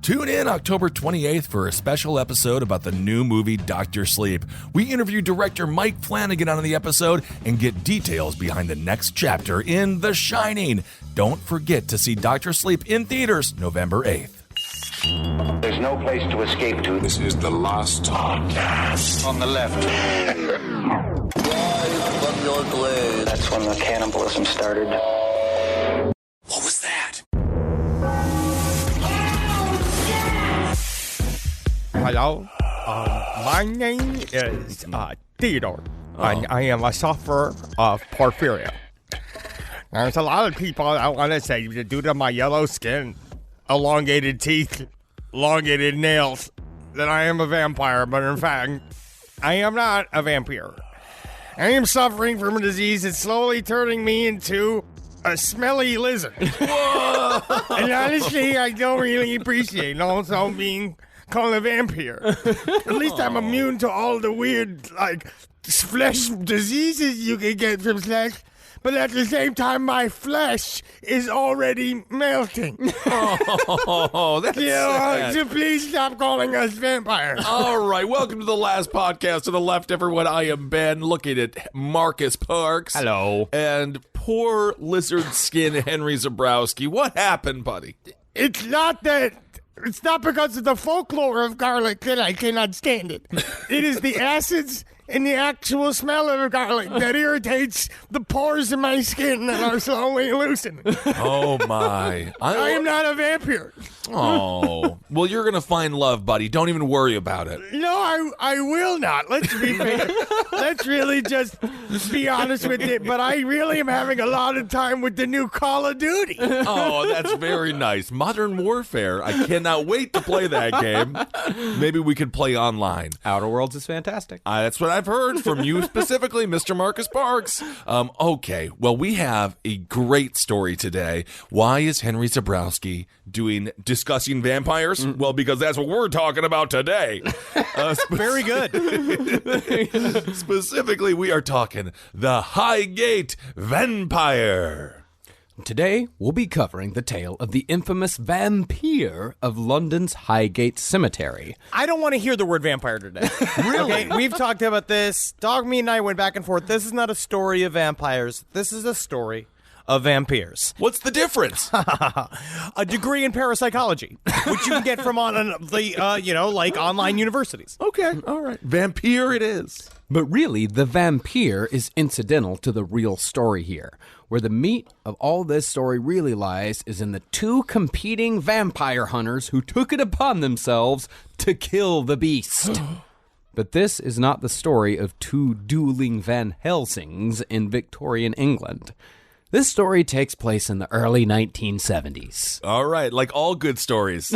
Tune in October 28th for a special episode about the new movie Dr. Sleep. We interview director Mike Flanagan on the episode and get details behind the next chapter in The Shining. Don't forget to see Dr. Sleep in theaters November 8th. There's no place to escape to. This is the last podcast. On the left. Rise from your grave. That's when the cannibalism started. What was that? Hello, my name is Theodore, and I am a sufferer of porphyria. There's a lot of people that want to say, due to my yellow skin, elongated teeth, elongated nails, that I am a vampire, but in fact, I am not a vampire. I am suffering from a disease that's slowly turning me into a smelly lizard. Whoa! And honestly, I don't really appreciate also being called a vampire. At least I'm immune to all the weird, flesh diseases you can get from flesh. But at the same time, my flesh is already melting. Oh, that's sad. So please stop calling us vampires. All right, welcome to the last podcast. To the left, everyone, I am Ben, looking at Marcus Parks. Hello. And poor lizard skin Henry Zabrowski. What happened, buddy? It's not because of the folklore of garlic that I cannot stand it. It is the acids and the actual smell of garlic that irritates the pores in my skin that are slowly loosening. Oh, my. I am not a vampire. Oh. Well, you're going to find love, buddy. Don't even worry about it. No, I will not. Let's be fair. Let's really just be honest with it. But I really am having a lot of time with the new Call of Duty. Oh, that's very nice. Modern Warfare. I cannot wait to play that game. Maybe we could play online. Outer Worlds is fantastic. That's what I've heard from you specifically, Mr. Marcus Parks. Okay, well, we have a great story today. Why is Henry Zabrowski discussing vampires? Well, because that's what we're talking about today. Very good. Specifically, we are talking the Highgate vampire. Today, we'll be covering the tale of the infamous vampyre of London's Highgate Cemetery. I don't want to hear the word vampire today. Really? Okay, we've talked about this. Dog, me, and I went back and forth. This is not a story of vampires. This is a story of vampires. What's the difference? A degree in parapsychology, which you can get from online universities. Okay, all right. Vampire it is. But really, the vampyre is incidental to the real story here. Where the meat of all this story really lies is in the two competing vampire hunters who took it upon themselves to kill the beast. But this is not the story of two dueling Van Helsings in Victorian England. This story takes place in the early 1970s. All right, like all good stories.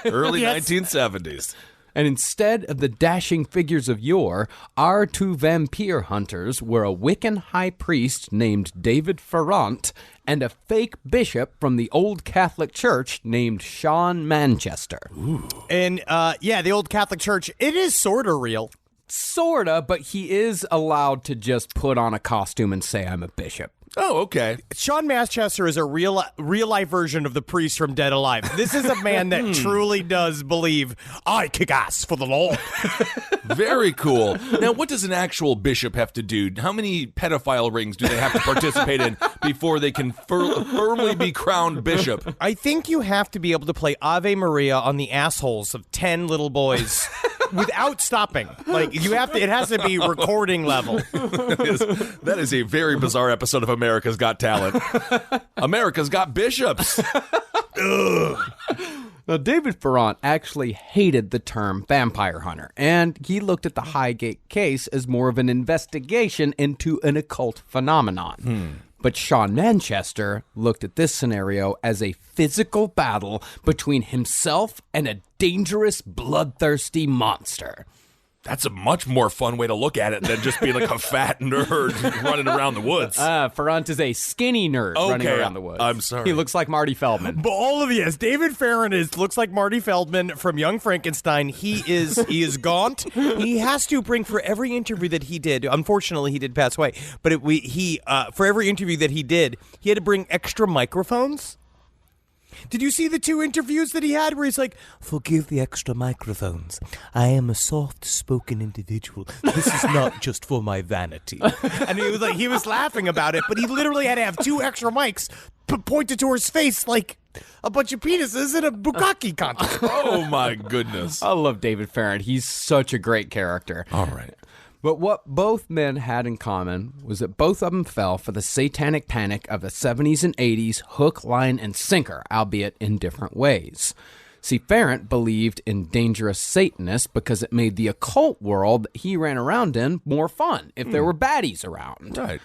Early 1970s. And instead of the dashing figures of yore, our two vampire hunters were a Wiccan high priest named David Farrant and a fake bishop from the Old Catholic Church named Sean Manchester. Ooh. And, the Old Catholic Church, it is sort of real. Sorta, but he is allowed to just put on a costume and say, I'm a bishop. Oh, okay. Sean Manchester is a real-life version of the priest from Dead Alive. This is a man that truly does believe, I kick ass for the Lord. Very cool. Now, what does an actual bishop have to do? How many pedophile rings do they have to participate in before they can firmly be crowned bishop? I think you have to be able to play Ave Maria on the assholes of 10 little boys without stopping. It has to be recording level. That is a very bizarre episode of America's Got Talent. America's Got Bishops. Now, David Farrant actually hated the term vampire hunter, and he looked at the Highgate case as more of an investigation into an occult phenomenon. But Sean Manchester looked at this scenario as a physical battle between himself and a dangerous, bloodthirsty monster. That's a much more fun way to look at it than just being like a fat nerd running around the woods. Farrant is a skinny nerd running around the woods. I'm sorry. He looks like Marty Feldman. But David Farrant looks like Marty Feldman from Young Frankenstein. He is gaunt. He has to bring for every interview that he did. Unfortunately, he did pass away. But for every interview that he did, he had to bring extra microphones. Did you see the 2 interviews that he had where he's like, "Forgive the extra microphones. I am a soft-spoken individual. This is not just for my vanity." And he was laughing about it, but he literally had to have 2 extra mics pointed to his face like a bunch of penises in a bukkake contest. Oh, my goodness. I love David Farrant. He's such a great character. All right. But what both men had in common was that both of them fell for the satanic panic of the 70s and 80s, hook, line, and sinker, albeit in different ways. See, Farrant believed in dangerous Satanists because it made the occult world that he ran around in more fun if there were baddies around. Right.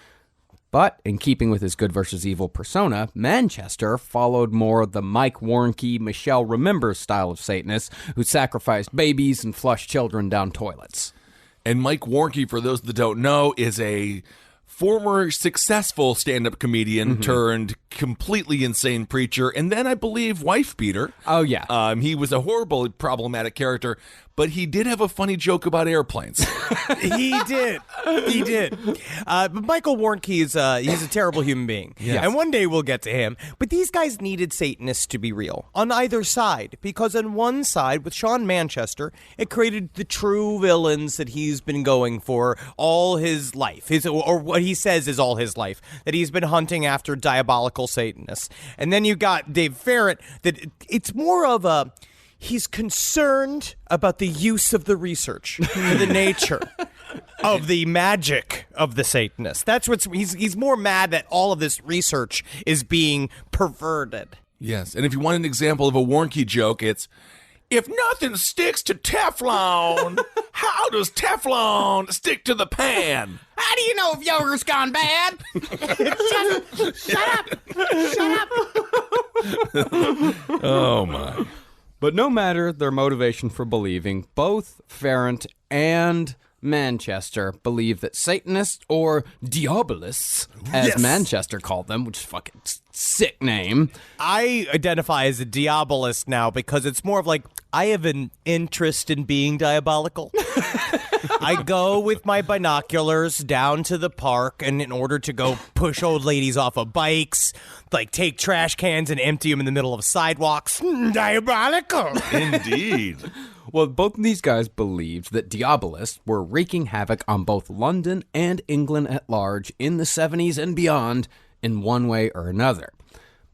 But in keeping with his good versus evil persona, Manchester followed more the Mike Warnke, Michelle Remembers style of Satanists who sacrificed babies and flushed children down toilets. And Mike Warnke, for those that don't know, is a former successful stand-up comedian turned completely insane preacher, and then I believe wife beater. Oh, yeah. He was a horrible, problematic character, but he did have a funny joke about airplanes. He did. But Michael Warnke he's a terrible human being. Yes. And one day we'll get to him. But these guys needed Satanists to be real on either side, because on one side, with Sean Manchester, it created the true villains that he's been going for all his life, or what he says is all his life, that he's been hunting after diabolical Satanists. And then you got Dave Farrant, that it's more of a... He's concerned about the use of the research and the nature of the magic of the Satanists. That's what's he's more mad that all of this research is being perverted. Yes, and if you want an example of a Warnke joke, it's, if nothing sticks to Teflon, how does Teflon stick to the pan? How do you know if yogurt's gone bad? Shut up! Oh, my. But no matter their motivation for believing, both Farrant and Manchester believe that Satanists, or Diabolists, as Manchester called them, which is a fucking sick name. I identify as a diabolist now because it's more of like, I have an interest in being diabolical. I go with my binoculars down to the park, and in order to go push old ladies off of bikes, like take trash cans and empty them in the middle of sidewalks. Diabolical. Indeed. Well, both of these guys believed that Diabolists were wreaking havoc on both London and England at large in the 70s and beyond in one way or another.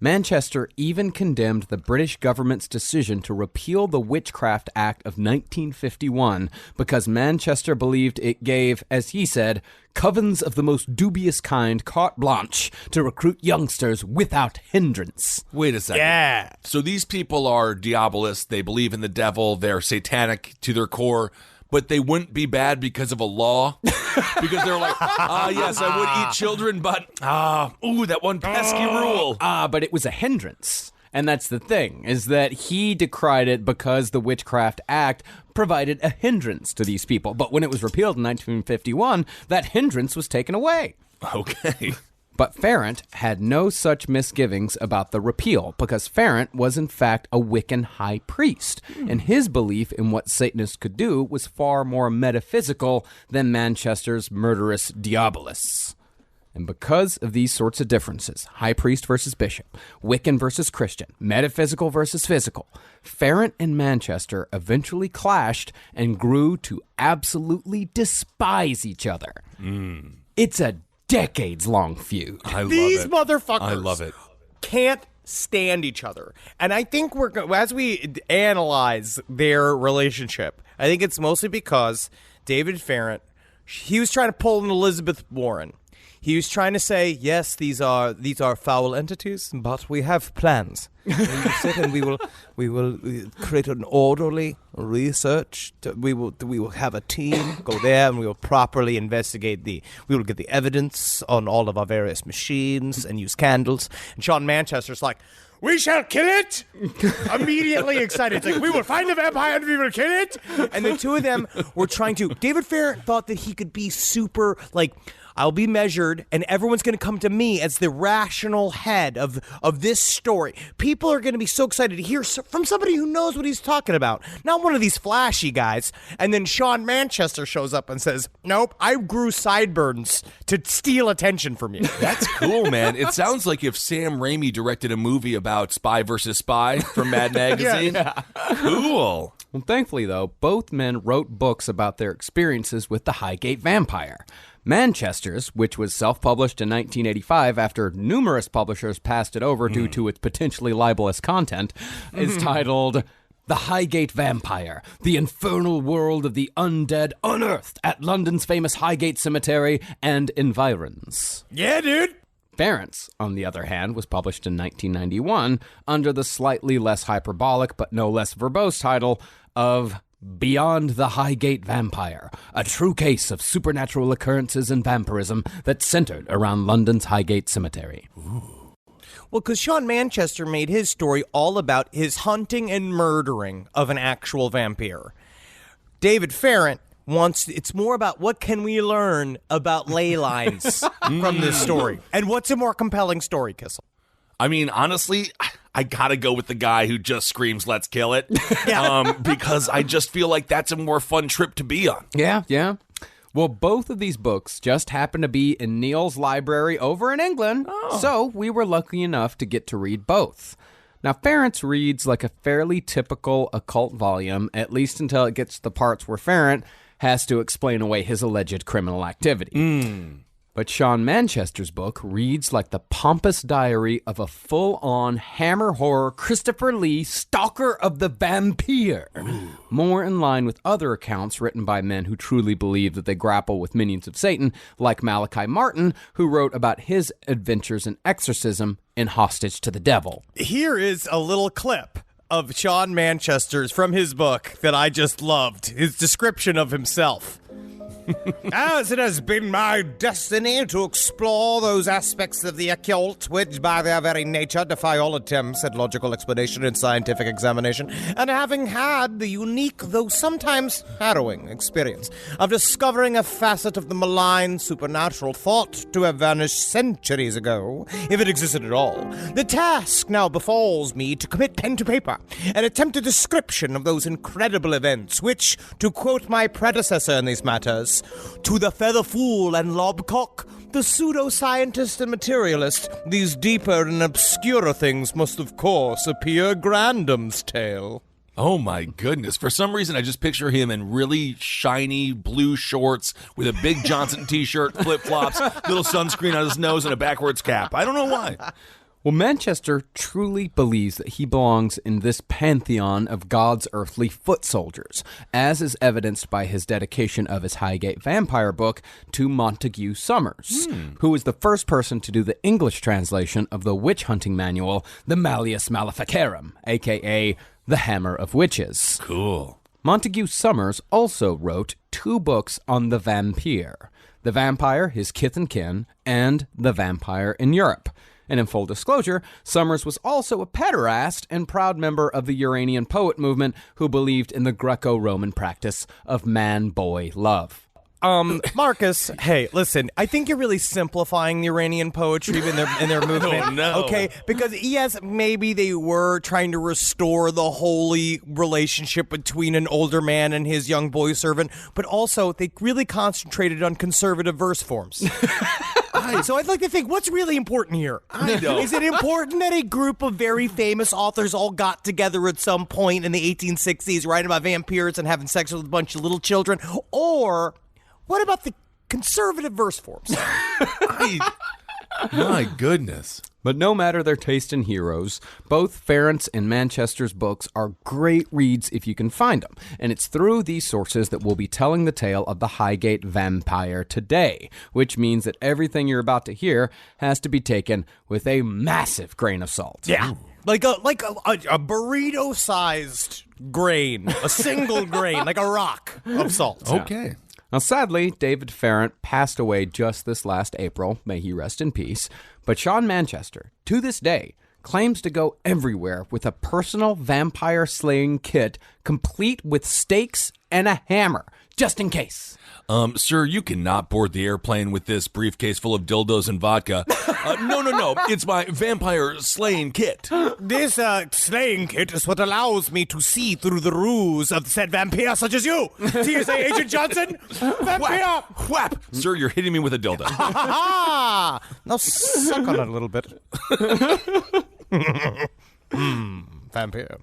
Manchester even condemned the British government's decision to repeal the Witchcraft Act of 1951 because Manchester believed it gave, as he said, covens of the most dubious kind carte blanche to recruit youngsters without hindrance. Wait a second. Yeah. So these people are Diabolists. They believe in the devil. They're satanic to their core. But they wouldn't be bad because of a law? Because they're like, yes, I would eat children, but, that one pesky rule. But it was a hindrance. And that's the thing, is that he decried it because the Witchcraft Act provided a hindrance to these people. But when it was repealed in 1951, that hindrance was taken away. Okay. But Farrant had no such misgivings about the repeal because Farrant was in fact a Wiccan high priest, and his belief in what Satanists could do was far more metaphysical than Manchester's murderous Diabolists. And because of these sorts of differences, high priest versus bishop, Wiccan versus Christian, metaphysical versus physical, Farrant and Manchester eventually clashed and grew to absolutely despise each other. It's a decades-long feud. I love These it. motherfuckers I love it. can't stand each other. And I think as we analyze their relationship, I think it's mostly because David Farrant, he was trying to pull an Elizabeth Warren. He was trying to say, yes, these are foul entities, but we have plans. We will sit and we will create an orderly research. We will have a team go there and we will properly investigate we will get the evidence on all of our various machines and use candles. And Sean Manchester's like, we shall kill it! Immediately excited. It's like, we will find the vampire and we will kill it! And the two of them were trying to... David Farrant thought that he could be super, like... I'll be measured, and everyone's going to come to me as the rational head of this story. People are going to be so excited to hear from somebody who knows what he's talking about, not one of these flashy guys. And then Sean Manchester shows up and says, nope, I grew sideburns to steal attention from you. That's cool, man. It sounds like if Sam Raimi directed a movie about spy versus spy from Mad Magazine. Cool. Well, thankfully, though, both men wrote books about their experiences with the Highgate vampire. Manchester's, which was self-published in 1985 after numerous publishers passed it over due to its potentially libelous content, is titled The Highgate Vampire, the infernal world of the undead unearthed at London's famous Highgate Cemetery and environs. Yeah, dude. Farrant's, on the other hand, was published in 1991 under the slightly less hyperbolic but no less verbose title of Beyond the Highgate Vampire, a true case of supernatural occurrences and vampirism that centered around London's Highgate Cemetery. Well, because Sean Manchester made his story all about his hunting and murdering of an actual vampire. David Farrant it's more about what can we learn about ley lines from this story. And what's a more compelling story, Kissel? I mean, honestly, I gotta go with the guy who just screams, let's kill it. Because I just feel like that's a more fun trip to be on. Yeah. Well, both of these books just happened to be in Neil's library over in England, so we were lucky enough to get to read both. Now, Farrant's reads like a fairly typical occult volume, at least until it gets to the parts where Farrant has to explain away his alleged criminal activity. But Sean Manchester's book reads like the pompous diary of a full-on hammer horror Christopher Lee stalker of the vampyre. More in line with other accounts written by men who truly believe that they grapple with minions of Satan, like Malachi Martin, who wrote about his adventures in exorcism in Hostage to the Devil. Here is a little clip of Sean Manchester's from his book that I just loved, his description of himself. As it has been my destiny to explore those aspects of the occult which by their very nature defy all attempts at logical explanation and scientific examination, and having had the unique, though sometimes harrowing, experience of discovering a facet of the malign supernatural thought to have vanished centuries ago, if it existed at all, the task now befalls me to commit pen to paper and attempt a description of those incredible events which, to quote my predecessor in these matters, to the feather fool and lobcock, the pseudo-scientist and materialist, these deeper and obscurer things must of course appear Grandam's tale. Oh my goodness. For some reason, I just picture him in really shiny blue shorts with a big Johnson t-shirt, flip-flops, little sunscreen on his nose, and a backwards cap. I don't know why. Well, Manchester truly believes that he belongs in this pantheon of God's earthly foot soldiers, as is evidenced by his dedication of his Highgate Vampire book to Montague Summers, who was the first person to do the English translation of the witch hunting manual, the Malleus Maleficarum, a.k.a. the Hammer of Witches. Cool. Montague Summers also wrote 2 books on the vampire, The Vampire, His Kith and Kin, and The Vampire in Europe. And in full disclosure, Summers was also a pederast and proud member of the Uranian poet movement who believed in the Greco-Roman practice of man-boy love. Marcus, hey, listen, I think you're really simplifying the Iranian poetry in their movement. Oh, no. Okay? Because, yes, maybe they were trying to restore the holy relationship between an older man and his young boy servant, but also they really concentrated on conservative verse forms. So I'd like to think, what's really important here? I know. Is it important that a group of very famous authors all got together at some point in the 1860s writing about vampires and having sex with a bunch of little children? Or what about the conservative verse forms? My goodness. But no matter their taste in heroes, both Farrant's and Manchester's books are great reads if you can find them. And it's through these sources that we'll be telling the tale of the Highgate Vampire today, which means that everything you're about to hear has to be taken with a massive grain of salt. Yeah. Like a burrito-sized grain, a single grain, like a rock of salt. Okay. Now, sadly, David Farrant passed away just this last April. May he rest in peace. But Sean Manchester, to this day, claims to go everywhere with a personal vampire slaying kit complete with stakes and a hammer just in case. Sir, you cannot board the airplane with this briefcase full of dildos and vodka. No. It's my vampire slaying kit. This slaying kit is what allows me to see through the ruse of said vampire such as you. TSA Agent Johnson, vampire. Whap! Sir, you're hitting me with a dildo. Ha ha! Now suck on it a little bit. Vampire.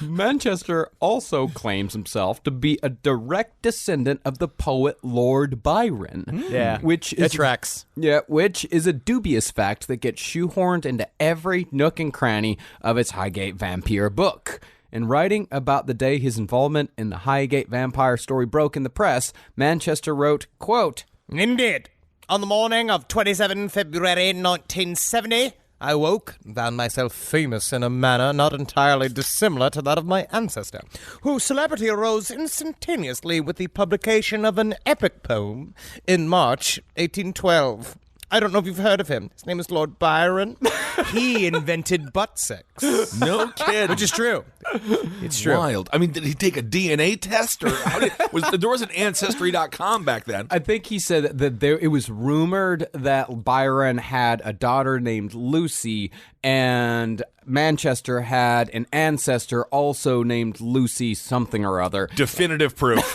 Manchester also claims himself to be a direct descendant of the poet Lord Byron. Yeah, which is tracks. Yeah, which is a dubious fact that gets shoehorned into every nook and cranny of its Highgate vampire book. In writing about the day his involvement in the Highgate vampire story broke in the press, Manchester wrote, quote, Indeed. On the morning of 27 February 1970, I woke and found myself famous in a manner not entirely dissimilar to that of my ancestor, whose celebrity arose instantaneously with the publication of an epic poem in March 1812. I don't know if you've heard of him. His name is Lord Byron. He invented butt sex. No kidding. Which is true. It's true. Wild. I mean, did he take a DNA test? Or there wasn't Ancestry.com back then. I think he said that it was rumored that Byron had a daughter named Lucy, and Manchester had an ancestor also named Lucy something or other. Definitive proof.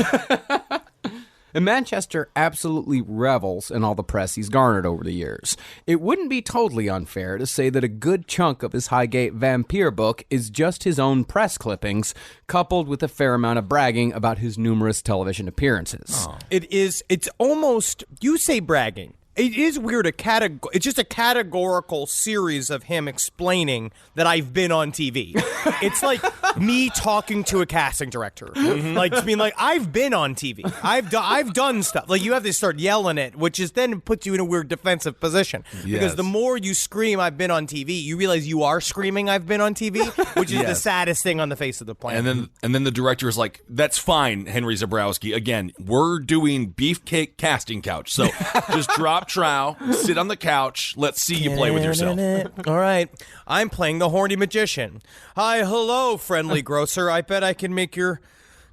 And Manchester absolutely revels in all the press he's garnered over the years. It wouldn't be totally unfair to say that a good chunk of his Highgate vampire book is just his own press clippings, coupled with a fair amount of bragging about his numerous television appearances. Oh. It's almost, you say bragging. It is weird. It's just a categorical series of him explaining that I've been on TV. It's like me talking to a casting director, like just being like, "I've been on TV. I've done stuff." Like you have to start yelling it, which is then puts you in a weird defensive position because the more you scream, "I've been on TV," you realize you are screaming, "I've been on TV," which is the saddest thing on the face of the planet. And then the director is like, "That's fine, Henry Zabrowski. Again, we're doing Beefcake Casting Couch, so just drop trow, sit on the couch. Let's see you play with yourself." All right. I'm playing the horny magician. Hi, hello, friendly grocer. I bet I can make your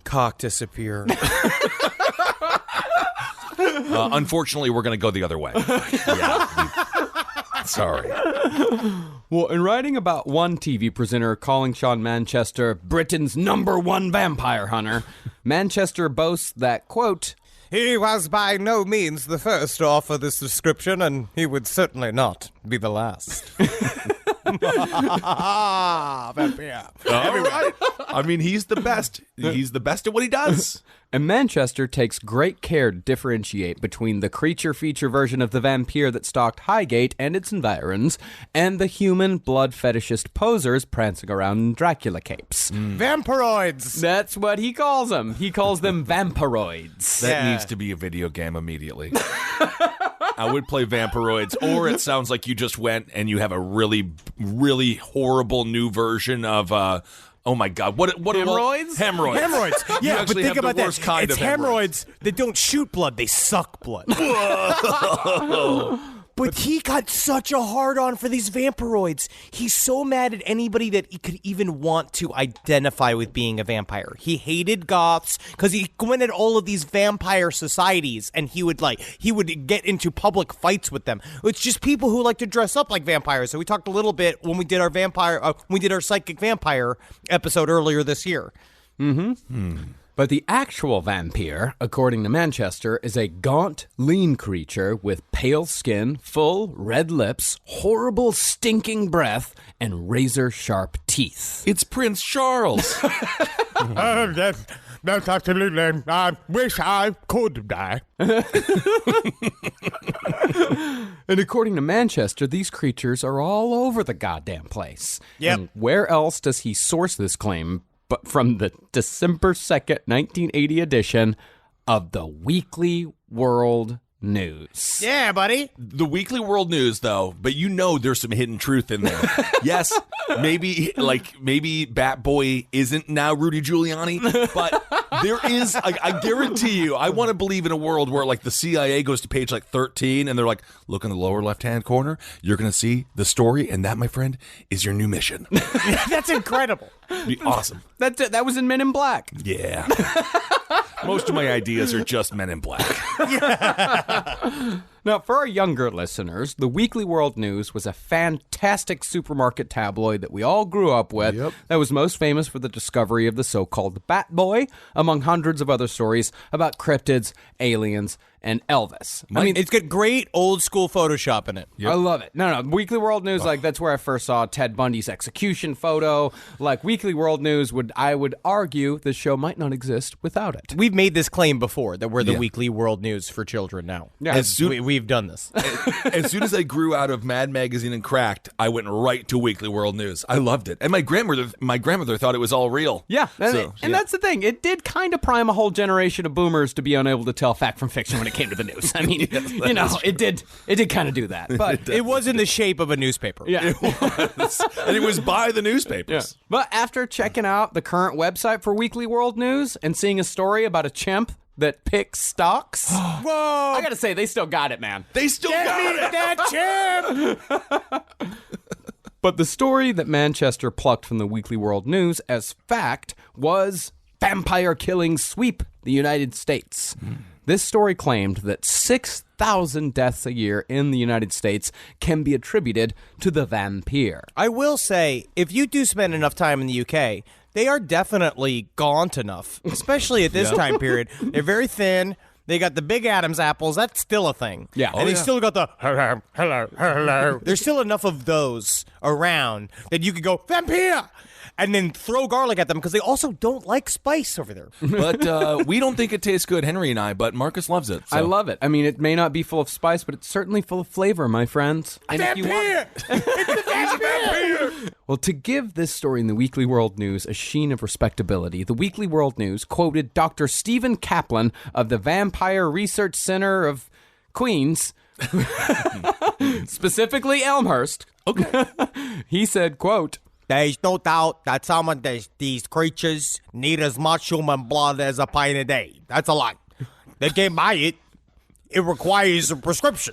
cock disappear. Unfortunately, we're going to go the other way. Sorry. Well, in writing about one TV presenter calling Sean Manchester Britain's #1 vampire hunter, Manchester boasts that, quote, He was by no means the first to offer this description, and he would certainly not be the last. Vampire. All right. I mean, he's the best. He's the best at what he does. And Manchester takes great care to differentiate between the creature feature version of the vampire that stalked Highgate and its environs, and the human blood fetishist posers prancing around in Dracula capes. Vampiroids. That's what he calls them. He calls them vampiroids. That needs to be a video game immediately. I would play Vampiroids, or it sounds like you just went and you have a really, really horrible new version of, oh my God, what Hemorrhoids? Hemorrhoids. Hemorrhoids. Yeah, but think about that. Kind it's of hemorrhoids that don't shoot blood; they suck blood. But he got such a hard-on for these vampiroids. He's so mad at anybody that he could even want to identify with being a vampire. He hated goths because he went at all of these vampire societies, and he would get into public fights with them. It's just people who like to dress up like vampires. So we talked a little bit when we did our psychic vampire episode earlier this year. But the actual vampire, according to Manchester, is a gaunt, lean creature with pale skin, full red lips, horrible stinking breath, and razor-sharp teeth. It's Prince Charles. That's absolutely. I wish I could die. And according to Manchester, these creatures are all over the goddamn place. Yep. And where else does he source this claim but from the December 2nd, 1980 edition of the Weekly World News. Yeah, buddy. The Weekly World News, though, but there's some hidden truth in there. Yes, maybe Bat Boy isn't now Rudy Giuliani, but there is, I guarantee you, I want to believe in a world where the CIA goes to page 13 and they're like, look in the lower left-hand corner, you're going to see the story, and that, my friend, is your new mission. That's incredible. Be awesome. That was in Men in Black. Yeah. Most of my ideas are just Men in Black. Now, for our younger listeners, the Weekly World News was a fantastic supermarket tabloid that we all grew up with that was most famous for the discovery of the so-called Bat Boy, among hundreds of other stories about cryptids, aliens, and Elvis. It's got great old school Photoshop in it. I love it. No, Weekly World News, that's where I first saw Ted Bundy's execution photo. Weekly World News, I would argue the show might not exist without it. We've made this claim before that we're the Weekly World News for children now. Yeah. We've done this. As soon as I grew out of Mad Magazine and Cracked, I went right to Weekly World News. I loved it. And my grandmother thought it was all real. Yeah, and that's the thing. It did kind of prime a whole generation of boomers to be unable to tell fact from fiction when it came to the news. I mean, it did kind of do that. But it was in the shape of a newspaper. Yeah. It was. And it was by the newspapers. Yeah. But after checking out the current website for Weekly World News and seeing a story about a chimp that picks stocks, Whoa! I gotta say, they still got it, man. They still got it. That chimp! But the story that Manchester plucked from the Weekly World News as fact was vampire killings sweep the United States. This story claimed that 6,000 deaths a year in the United States can be attributed to the vampyre. I will say, if you do spend enough time in the UK, they are definitely gaunt enough, especially at this time period. They're very thin. They got the big Adam's apples. That's still a thing. Yeah. And they still got the hello. There's still enough of those around that you could go, vampire! And then throw garlic at them because they also don't like spice over there. But we don't think it tastes good, Henry and I, but Marcus loves it. So. I love it. I mean, it may not be full of spice, but it's certainly full of flavor, my friends. And Vampire! It's a vampire! Well, to give this story in the Weekly World News a sheen of respectability, the Weekly World News quoted Dr. Stephen Kaplan of the Vampire Research Center of Queens, specifically Elmhurst. Okay. He said, quote, "There's no doubt that some of these creatures need as much human blood as a pint a day. That's a lot. They can't buy it. It requires a prescription.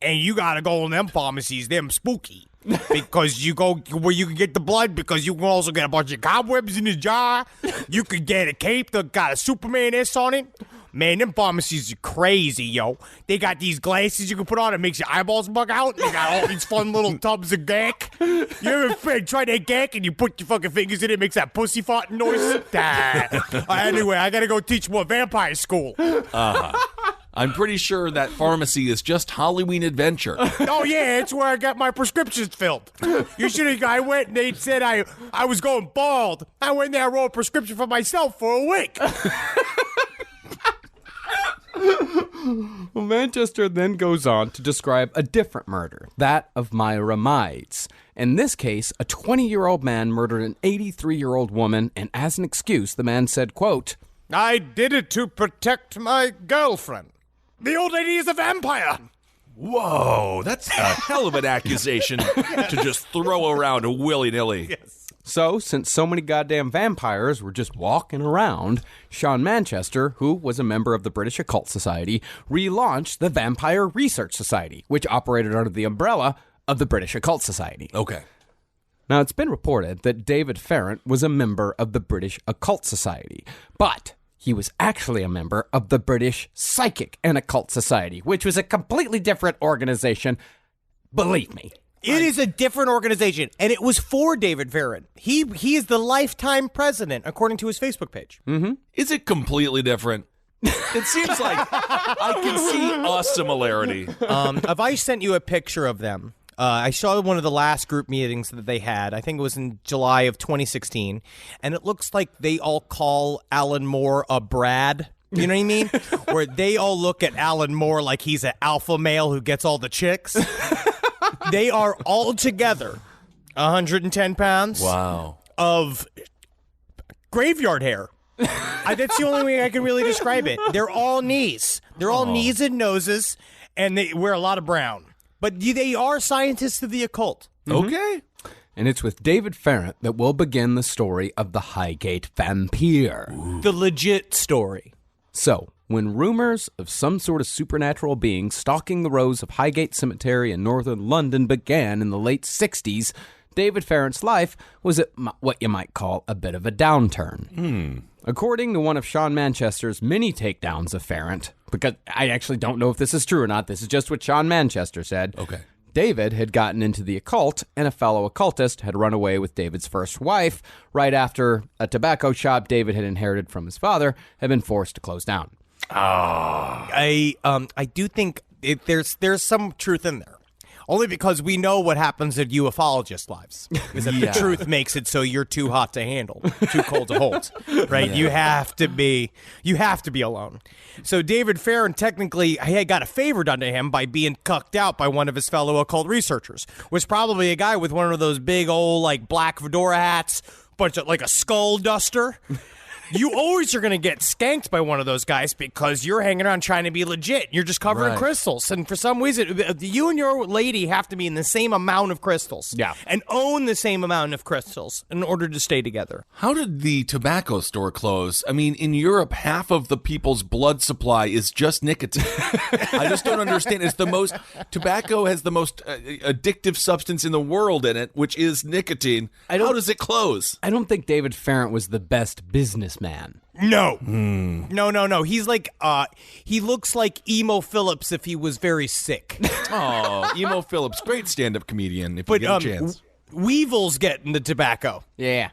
And you gotta go in them pharmacies, them spooky. Because you go where you can get the blood, because you can also get a bunch of cobwebs in the jar. You could get a cape that got a Superman S on it. Man, them pharmacies are crazy, yo. They got these glasses you can put on that makes your eyeballs bug out. They got all these fun little tubs of gack. You ever try that gack and you put your fucking fingers in it, makes that pussy farting noise? Anyway, I gotta go teach more vampire school. I'm pretty sure that pharmacy is just Halloween Adventure. Oh, yeah, it's where I got my prescriptions filled. You should have. I went and they said I was going bald. I went there and wrote a prescription for myself for a week. Well, Manchester then goes on to describe a different murder, that of Myra Mides. In this case, a 20-year-old man murdered an 83-year-old woman, and as an excuse, the man said, quote, I did it to protect my girlfriend. The old lady is a vampire. Whoa, that's a hell of an accusation to just throw around willy-nilly. Yes. So, since so many goddamn vampires were just walking around, Sean Manchester, who was a member of the British Occult Society, relaunched the Vampire Research Society, which operated under the umbrella of the British Occult Society. Okay. Now, it's been reported that David Farrant was a member of the British Occult Society, but he was actually a member of the British Psychic and Occult Society, which was a completely different organization. Believe me. It is a different organization, and it was for David Farrant. He is the lifetime president, according to his Facebook page. Mm-hmm. Is it completely different? It seems like I can see a similarity. If I sent you a picture of them, I saw one of the last group meetings that they had. I think it was in July of 2016, and it looks like they all call Alan Moore a Brad. You know what I mean? Where they all look at Alan Moore like he's an alpha male who gets all the chicks. They are all together 110 pounds. Wow. Of graveyard hair. That's the only way I can really describe it. They're all knees. They're all knees and noses, and they wear a lot of brown. But they are scientists of the occult. Okay. And it's with David Farrant that we'll begin the story of the Highgate vampyre. The legit story. So, when rumors of some sort of supernatural being stalking the rows of Highgate Cemetery in northern London began in the late 60s, David Farrant's life was at what you might call a bit of a downturn. According to one of Sean Manchester's many takedowns of Farrant, because I actually don't know if this is true or not, this is just what Sean Manchester said. Okay. David had gotten into the occult, and a fellow occultist had run away with David's first wife right after a tobacco shop David had inherited from his father had been forced to close down. I do think there's some truth in there. Only because we know what happens at ufologists' lives. Is that the truth makes it so you're too hot to handle, too cold to hold, right? Yeah. You have to be alone. So David Farrant technically had got a favor done to him by being cucked out by one of his fellow occult researchers. Was probably a guy with one of those big old like black fedora hats, bunch of like a skull duster. You always are going to get skanked by one of those guys because you're hanging around trying to be legit. You're just covered in crystals. And for some reason, you and your lady have to be in the same amount of crystals. Yeah. And own the same amount of crystals in order to stay together. How did the tobacco store close? I mean, in Europe, half of the people's blood supply is just nicotine. I just don't understand. Tobacco has the most addictive substance in the world in it, which is nicotine. How does it close? I don't think David Farrant was the best businessman. No. No. He's like, he looks like Emo Phillips if he was very sick. Oh, Emo Phillips, great stand-up comedian if you get a chance. Weevils getting the tobacco. Yeah.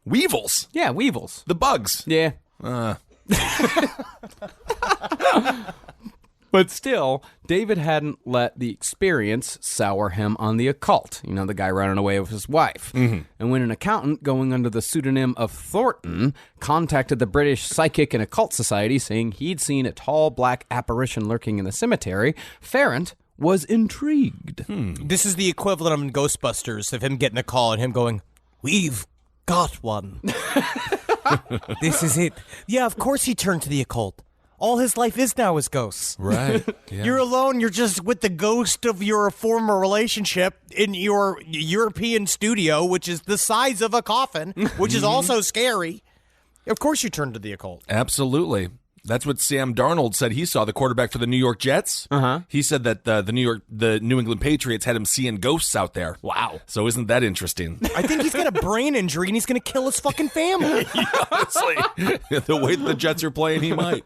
Weevils? Yeah, weevils. The bugs? Yeah. But still, David hadn't let the experience sour him on the occult. You know, the guy running away with his wife. Mm-hmm. And when an accountant going under the pseudonym of Thornton contacted the British Psychic and Occult Society saying he'd seen a tall black apparition lurking in the cemetery, Farrant was intrigued. This is the equivalent of Ghostbusters, of him getting a call and him going, "We've got one." This is it. Yeah, of course he turned to the occult. All his life is now is ghosts. Right. Yeah. You're alone. You're just with the ghost of your former relationship in your European studio, which is the size of a coffin, which is also scary. Of course you turn to the occult. Absolutely. That's what Sam Darnold said. He saw the quarterback for the New York Jets. He said that the New England Patriots had him seeing ghosts out there. Wow. So isn't that interesting? I think he's got a brain injury and he's going to kill his fucking family. Honestly, the way the Jets are playing, he might.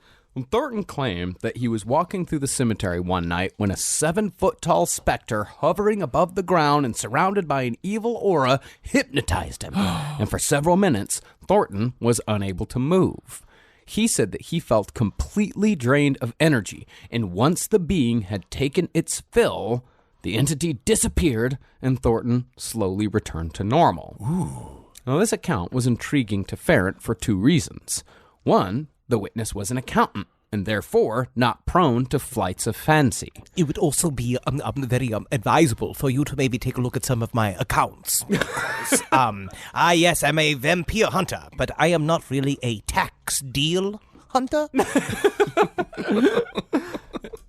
Thornton claimed that he was walking through the cemetery one night when a 7-foot-tall specter hovering above the ground and surrounded by an evil aura hypnotized him. And for several minutes, Thornton was unable to move. He said that he felt completely drained of energy, and once the being had taken its fill, the entity disappeared and Thornton slowly returned to normal. Now, this account was intriguing to Farrant for two reasons. One, the witness was an accountant, and therefore not prone to flights of fancy. It would also be very advisable for you to maybe take a look at some of my accounts. Yes, I'm a vampire hunter, but I am not really a tax deal hunter.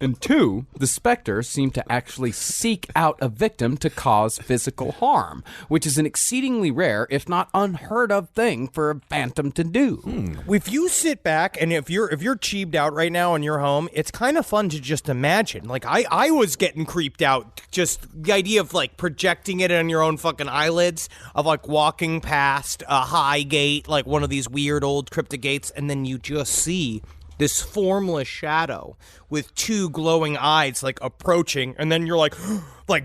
And two, the specter seemed to actually seek out a victim to cause physical harm, which is an exceedingly rare, if not unheard of thing for a phantom to do. If you sit back and if you're cheaped out right now in your home, it's kind of fun to just imagine. Like I was getting creeped out, just the idea of like projecting it on your own fucking eyelids, of like walking past a Highgate, like one of these weird old cryptic gates, and then you just see this formless shadow with two glowing eyes like approaching, and then you're like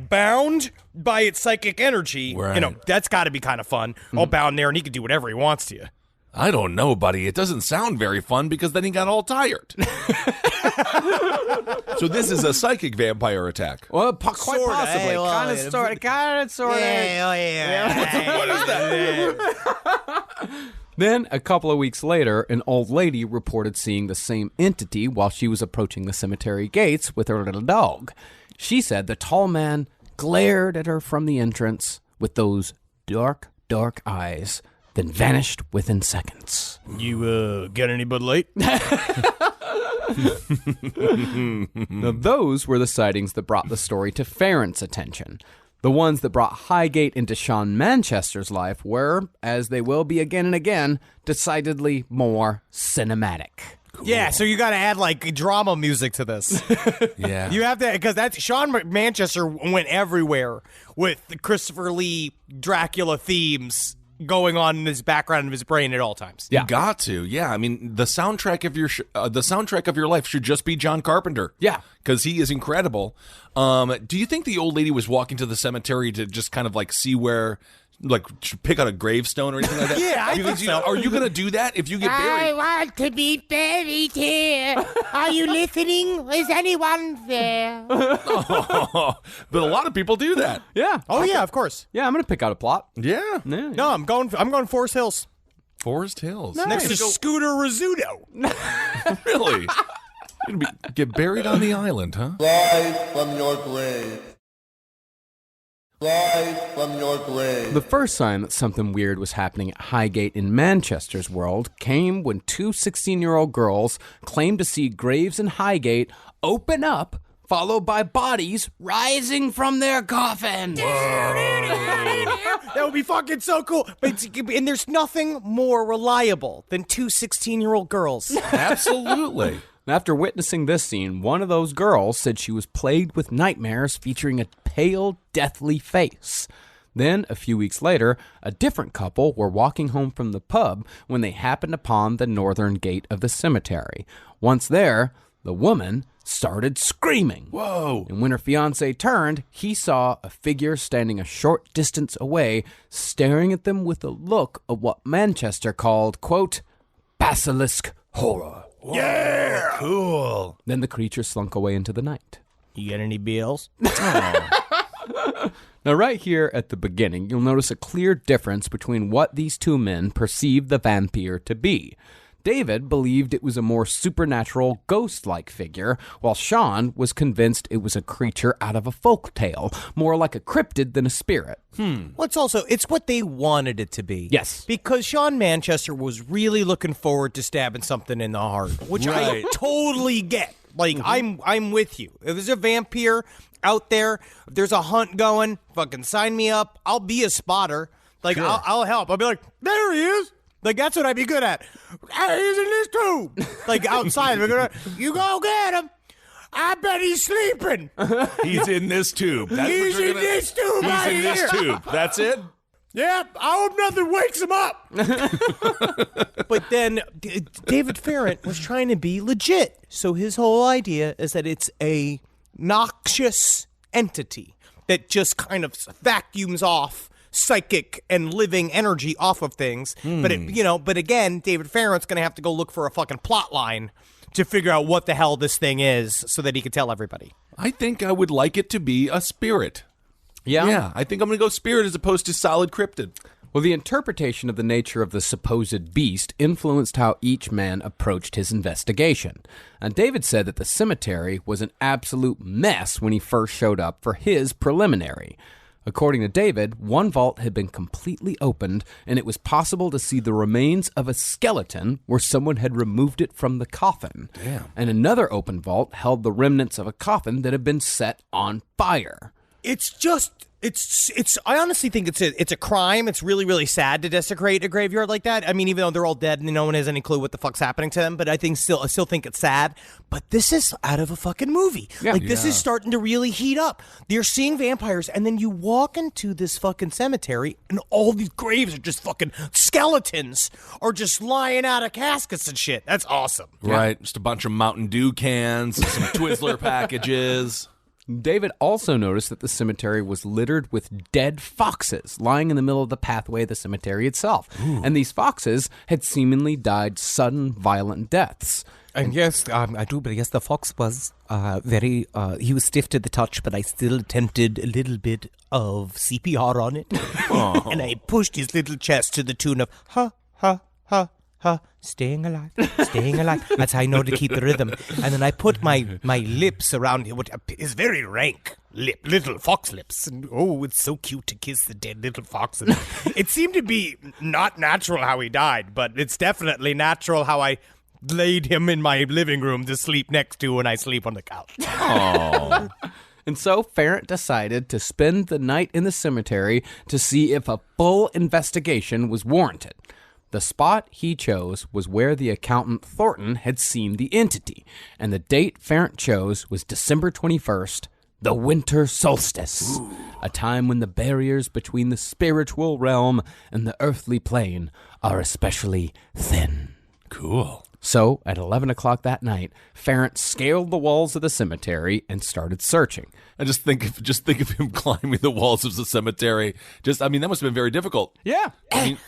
bound by its psychic energy. Right. You know, that's got to be kind of fun. All bound there, and he can do whatever he wants to you. I don't know, buddy. It doesn't sound very fun because then he got all tired. So this is a psychic vampire attack. Well, quite Sorta, possibly. well, Kind of, sort of. Yeah. What is that? Then, a couple of weeks later, an old lady reported seeing the same entity while she was approaching the cemetery gates with her little dog. She said the tall man glared at her from the entrance with those dark, dark eyes, then vanished within seconds. You get any Bud Light? Now, those were the sightings that brought the story to Farrant's attention. The ones that brought Highgate into Sean Manchester's life were, as they will be again and again, decidedly more cinematic. Yeah, so you got to add like drama music to this. Yeah. You have to, because that's Sean Manchester went everywhere with the Christopher Lee Dracula themes going on in his background of his brain at all times. You got to, yeah. I mean, the soundtrack of your life should just be John Carpenter. Yeah, because he is incredible. Do you think the old lady was walking to the cemetery to just kind of like see where, like, pick out a gravestone or anything like that? Yeah, I think so. Are you gonna do that if you get I buried? want to be buried here. Are you listening? Is anyone there? But a lot of people do that. yeah. Oh, yeah, of course. Yeah, I'm going to pick out a plot. Yeah. No, I'm going Forest Hills. Forest Hills. Next to Scooter Rizzuto. Really? You're gonna get buried on the island, huh? Rise from your grave. Rise from your grave. The first sign that something weird was happening at Highgate in Manchester's world came when two 16-year-old girls claimed to see graves in Highgate open up, followed by bodies rising from their coffin. That would be fucking so cool. And there's nothing more reliable than two 16-year-old girls. Absolutely. After witnessing this scene, one of those girls said she was plagued with nightmares featuring a pale, deathly face. Then, a few weeks later, a different couple were walking home from the pub when they happened upon the northern gate of the cemetery. Once there, the woman started screaming. Whoa. And when her fiancé turned, he saw a figure standing a short distance away, staring at them with a look of what Manchester called, quote, basilisk horror. Yeah! Cool. Then the creature slunk away into the night. You got any bills? Now, right here at the beginning, you'll notice a clear difference between what these two men perceived the vampire to be. David believed it was a more supernatural, ghost-like figure, while Sean was convinced it was a creature out of a folk tale, more like a cryptid than a spirit. Well, it's what they wanted it to be. Yes. Because Sean Manchester was really looking forward to stabbing something in the heart, which I totally get. Like, I'm with you. If there's a vampire out there, if there's a hunt going, fucking sign me up. I'll be a spotter. Like, sure. I'll help. I'll be like, there he is. Like, that's what I'd be good at. Hey, he's in this tube. Like, outside. You go get him. I bet he's sleeping. He's in this tube. He's in this tube. He's in this tube. That's it? Yep. I hope nothing wakes him up. But then David Farrant was trying to be legit. So his whole idea is that it's a noxious entity that just kind of vacuums off psychic and living energy off of things. But again, David Farrant's going to have to go look for a fucking plot line to figure out what the hell this thing is so that he can tell everybody. I think I would like it to be a spirit. Yeah? Yeah, I think I'm going to go spirit as opposed to solid cryptid. Well, the interpretation of the nature of the supposed beast influenced how each man approached his investigation. And David said that the cemetery was an absolute mess when he first showed up for his preliminary. According to David, one vault had been completely opened, and it was possible to see the remains of a skeleton where someone had removed it from the coffin. Damn. And another open vault held the remnants of a coffin that had been set on fire. I honestly think it's a crime. It's really, really sad to desecrate a graveyard like that. I mean, even though they're all dead and no one has any clue what the fuck's happening to them, but I still think it's sad. But this is out of a fucking movie. Yeah. This is starting to really heat up. They're seeing vampires, and then you walk into this fucking cemetery, and all these graves are just fucking skeletons or just lying out of caskets and shit. That's awesome. Right. Just a bunch of Mountain Dew cans, some Twizzler packages. David also noticed that the cemetery was littered with dead foxes lying in the middle of the pathway of the cemetery itself. Ooh. And these foxes had seemingly died sudden, violent deaths. And yes, I do, but yes, the fox was he was stiff to the touch, but I still attempted a little bit of CPR on it. And I pushed his little chest to the tune of, ha, ha, ha, ha, staying alive, staying alive. That's how I know to keep the rhythm. And then I put my lips around what is very rank little fox lips. And oh, it's so cute to kiss the dead little fox. And it seemed to be not natural how he died, but it's definitely natural how I laid him in my living room to sleep next to when I sleep on the couch. Oh. And so Farrant decided to spend the night in the cemetery to see if a full investigation was warranted. The spot he chose was where the accountant Thornton had seen the entity, and the date Farrant chose was December 21st, the winter solstice, a time when the barriers between the spiritual realm and the earthly plane are especially thin. Cool. So, at 11 o'clock that night, Farrant scaled the walls of the cemetery and started searching. I just think of him climbing the walls of the cemetery. That must have been very difficult. Yeah. I mean,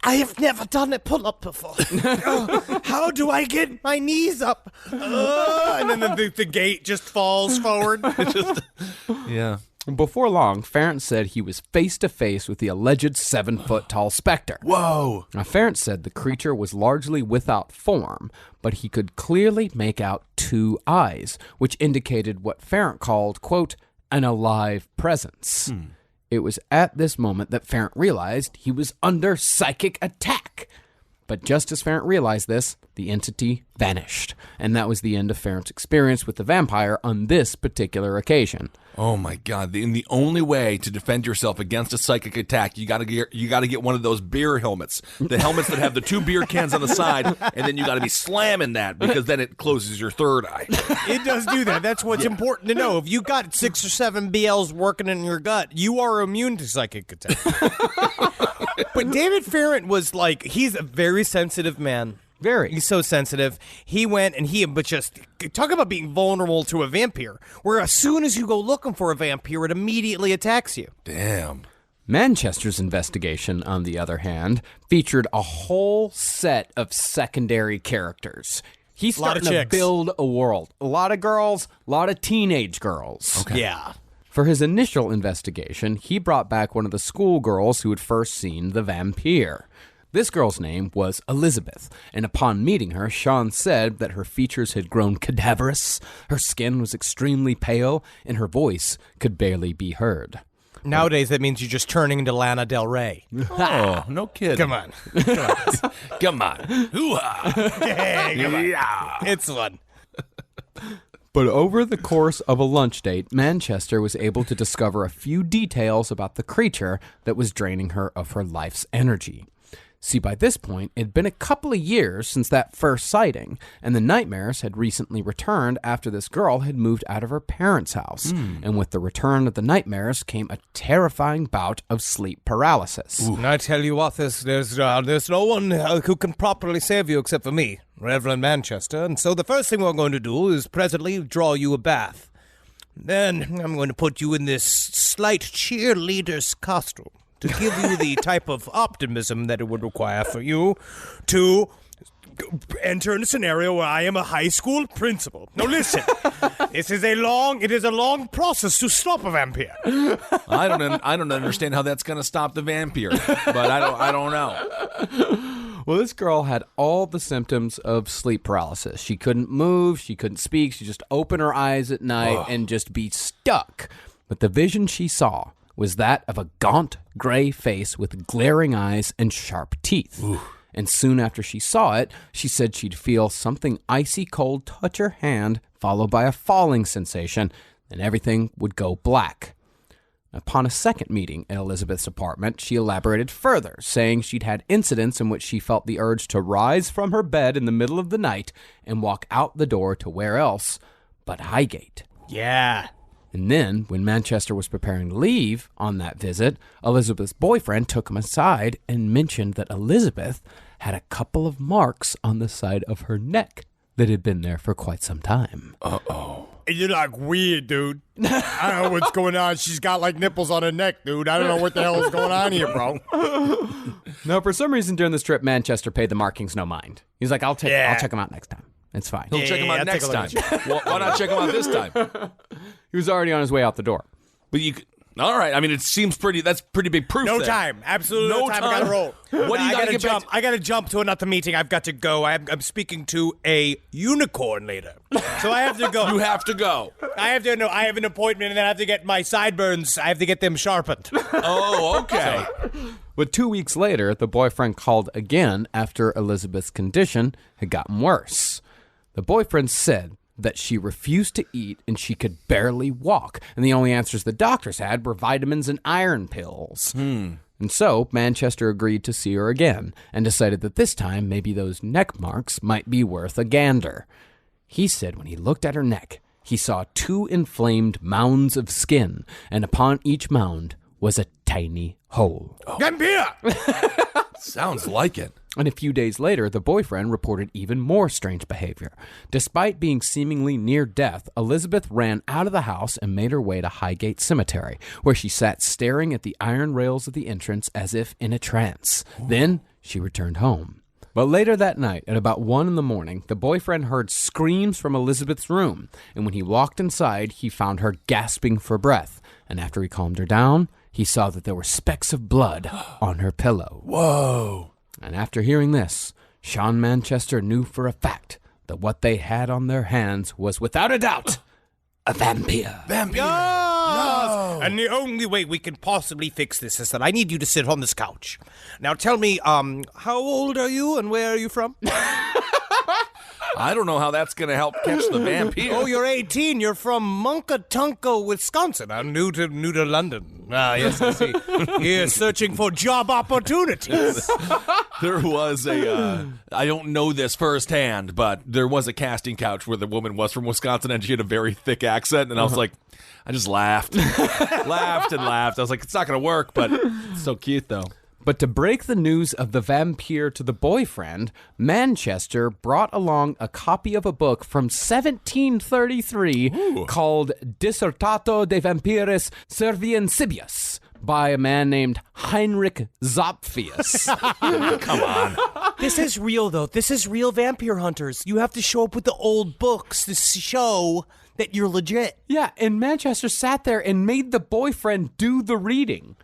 I have never done a pull-up before. How do I get my knees up? And then the gate just falls forward. yeah. Before long, Farrant said he was face-to-face with the alleged 7-foot-tall spectre. Whoa. Now, Farrant said the creature was largely without form, but he could clearly make out 2 eyes, which indicated what Farrant called, quote, an alive presence. It was at this moment that Farrant realized he was under psychic attack. But just as Farrant realized this, the entity vanished. And that was the end of Farrant's experience with the vampire on this particular occasion. Oh my God! The only way to defend yourself against a psychic attack, you gotta get one of those beer helmets, the helmets that have the 2 beer cans on the side, and then you gotta be slamming that because then it closes your third eye. It does do that. That's what's important to know. If you got 6 or 7 BLs working in your gut, you are immune to psychic attack. But David Farrant was he's a very sensitive man. Very. He's so sensitive. He went and but just talk about being vulnerable to a vampire, where as soon as you go looking for a vampire, it immediately attacks you. Damn. Manchester's investigation, on the other hand, featured a whole set of secondary characters. He's starting to build a world. A lot of girls, a lot of teenage girls. Okay. Yeah. For his initial investigation, he brought back one of the schoolgirls who had first seen the vampire. This girl's name was Elizabeth, and upon meeting her, Sean said that her features had grown cadaverous, her skin was extremely pale, and her voice could barely be heard. Nowadays, that means you're just turning into Lana Del Rey. Oh, no kidding. Come on. Come on. Hoo-ha. Hey, come on. Yeah. It's fun. But over the course of a lunch date, Manchester was able to discover a few details about the creature that was draining her of her life's energy. See, by this point, it had been a couple of years since that first sighting, and the nightmares had recently returned after this girl had moved out of her parents' house. And with the return of the nightmares came a terrifying bout of sleep paralysis. And I tell you what, there's no one who can properly save you except for me, Reverend Manchester. And so the first thing we're going to do is presently draw you a bath. Then I'm going to put you in this slight cheerleader's costume to give you the type of optimism that it would require for you to enter in a scenario where I am a high school principal. Now listen, it is a long process to stop a vampire. I don't understand how that's going to stop the vampire, but I don't know. Well, this girl had all the symptoms of sleep paralysis. She couldn't move, she couldn't speak, she just open her eyes at night and just be stuck. But the vision she saw was that of a gaunt, gray face with glaring eyes and sharp teeth. Ooh. And soon after she saw it, she said she'd feel something icy cold touch her hand, followed by a falling sensation, and everything would go black. Upon a second meeting at Elizabeth's apartment, she elaborated further, saying she'd had incidents in which she felt the urge to rise from her bed in the middle of the night and walk out the door to where else but Highgate. Yeah. And then, when Manchester was preparing to leave on that visit, Elizabeth's boyfriend took him aside and mentioned that Elizabeth had a couple of marks on the side of her neck that had been there for quite some time. Uh-oh. You're weird, dude. I don't know what's going on. She's got nipples on her neck, dude. I don't know what the hell is going on here, bro. No, for some reason during this trip, Manchester paid the markings no mind. He's like, I'll check them out next time. It's fine. He'll check him out next time. Why not check him out this time? He was already on his way out the door. But All right. I mean, it seems that's pretty big proof. No there. time. Absolutely no time. I gotta roll. What do you gotta get jump? back I gotta jump to another meeting. I've got to go. I'm speaking to a unicorn later, so I have to go. You have to go. I have to know. I have an appointment, and then I have to get my sideburns. I have to get them sharpened. Oh, okay. But 2 weeks later, the boyfriend called again after Elizabeth's condition had gotten worse. The boyfriend said that she refused to eat and she could barely walk, and the only answers the doctors had were vitamins and iron pills. And so Manchester agreed to see her again and decided that this time maybe those neck marks might be worth a gander. He said when he looked at her neck, he saw 2 inflamed mounds of skin, and upon each mound was a tiny hole. Vampyre! Sounds like it. And a few days later, the boyfriend reported even more strange behavior. Despite being seemingly near death, Elizabeth ran out of the house and made her way to Highgate Cemetery, where she sat staring at the iron rails of the entrance as if in a trance. Then she returned home. But later that night, at about 1 a.m, the boyfriend heard screams from Elizabeth's room, and when he walked inside, he found her gasping for breath. And after he calmed her down, he saw that there were specks of blood on her pillow. Whoa. And after hearing this, Sean Manchester knew for a fact that what they had on their hands was without a doubt a vampire. Vampire. No. And the only way we can possibly fix this is that I need you to sit on this couch. Now tell me, how old are you and where are you from? I don't know how that's going to help catch the vampire. Oh, you're 18. You're from Munkatunka, Wisconsin. I'm new to London. Ah, yes, I see. You're searching for job opportunities. There was I don't know this firsthand, but there was a casting couch where the woman was from Wisconsin and she had a very thick accent, and I was like, I just laughed. Laughed and laughed. I was like, it's not going to work, but it's so cute, though. But to break the news of the vampire to the boyfriend, Manchester brought along a copy of a book from 1733 called Dissertato de Vampiris Serviensibius by a man named Heinrich Zapfius. Come on. This is real, though. This is real vampire hunters. You have to show up with the old books to show that you're legit. Yeah, and Manchester sat there and made the boyfriend do the reading.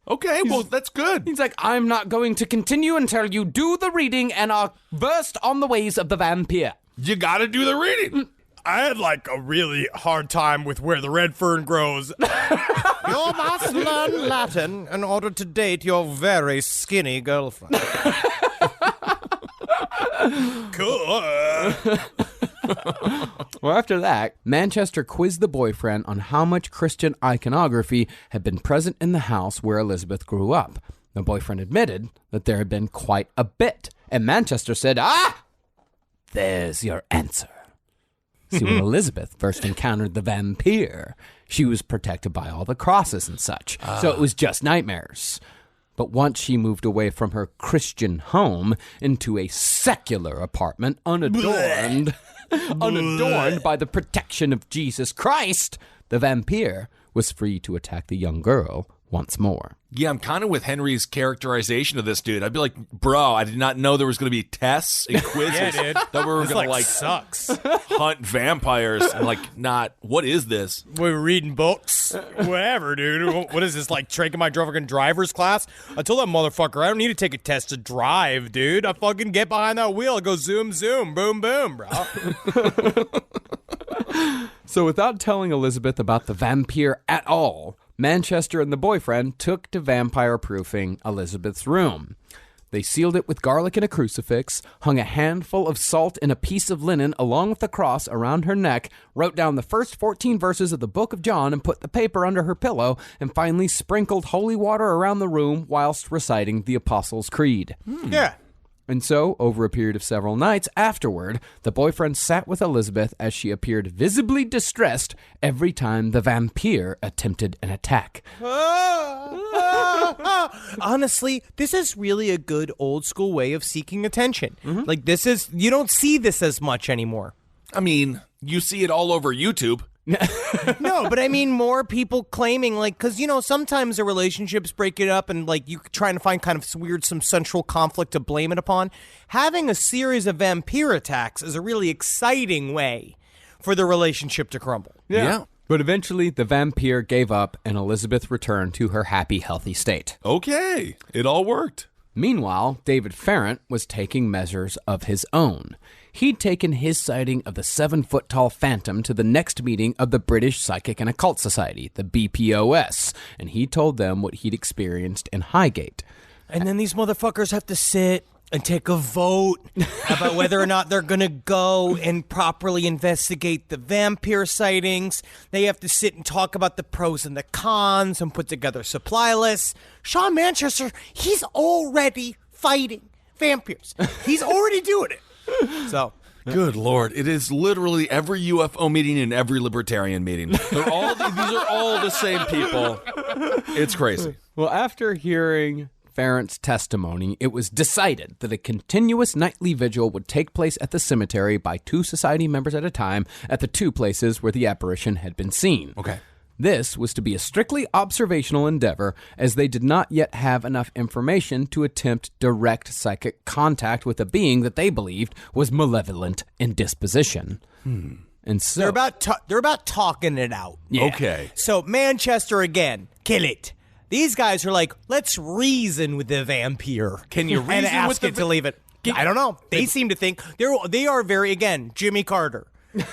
Okay, well, that's good. He's like, I'm not going to continue until you do the reading and are versed on the ways of the vampire. You got to do the reading. I had like a really hard time with where the red fern grows. You must learn Latin in order to date your very skinny girlfriend. Cool. Well, after that, Manchester quizzed the boyfriend on how much Christian iconography had been present in the house where Elizabeth grew up. The boyfriend admitted that there had been quite a bit, and Manchester said, there's your answer. See, when Elizabeth first encountered the vampire, she was protected by all the crosses and such, so it was just nightmares. But once she moved away from her Christian home into a secular apartment unadorned by the protection of Jesus Christ, the vampire was free to attack the young girl once more. Yeah, I'm kind of with Henry's characterization of this dude. I'd be like, bro, I did not know there was going to be tests and quizzes Yeah, dude. that we were going to, like, sucks. hunt vampires and, like, not, what is this? We were reading books. Whatever, dude. What is this, like, taking my fucking driver's class? I told that motherfucker, I don't need to take a test to drive, dude. I fucking get behind that wheel, I go zoom, zoom, boom, boom, bro. So without telling Elizabeth about the vampire at all, Manchester and the boyfriend took to vampire-proofing Elizabeth's room. They sealed it with garlic and a crucifix, hung a handful of salt in a piece of linen along with the cross around her neck, wrote down the first 14 verses of the book of John and put the paper under her pillow, and finally sprinkled holy water around the room whilst reciting the Apostles' Creed. Yeah. And so, over a period of several nights afterward, the boyfriend sat with Elizabeth as she appeared visibly distressed every time the vampire attempted an attack. Honestly, this is really a good old school way of seeking attention. Like, this is, you don't see this as much anymore. I mean, you see it all over YouTube. No, but I mean more people claiming, like, because, you know, sometimes the relationships break it up and, like, you trying to find kind of some central conflict to blame it upon. Having a series of vampire attacks is a really exciting way for the relationship to crumble. Yeah. But eventually, the vampire gave up and Elizabeth returned to her happy, healthy state. Okay, it all worked. Meanwhile, David Farrant was taking measures of his own. He'd taken his sighting of the 7-foot-tall phantom to the next meeting of the British Psychic and Occult Society, the BPOS, and he told them what he'd experienced in Highgate. And then these motherfuckers have to sit and take a vote about whether or not they're going to go and properly investigate the vampire sightings. They have to sit and talk about the pros and the cons and put together supply lists. Sean Manchester, he's already fighting vampires. He's already doing it. So, good Lord, it is literally every UFO meeting and every libertarian meeting. These are all the same people. It's crazy. Well, after hearing Farrant's testimony, it was decided that a continuous nightly vigil would take place at the cemetery by 2 society members at a time at the 2 places where the apparition had been seen. Okay. This was to be a strictly observational endeavor, as they did not yet have enough information to attempt direct psychic contact with a being that they believed was malevolent in disposition. And so they're about talking it out. Yeah. Okay. So Manchester again, kill it. These guys are like, let's reason with the vampire. Can you reason and ask with the it to leave it? I don't know. They seem to think they are very, again, Jimmy Carter.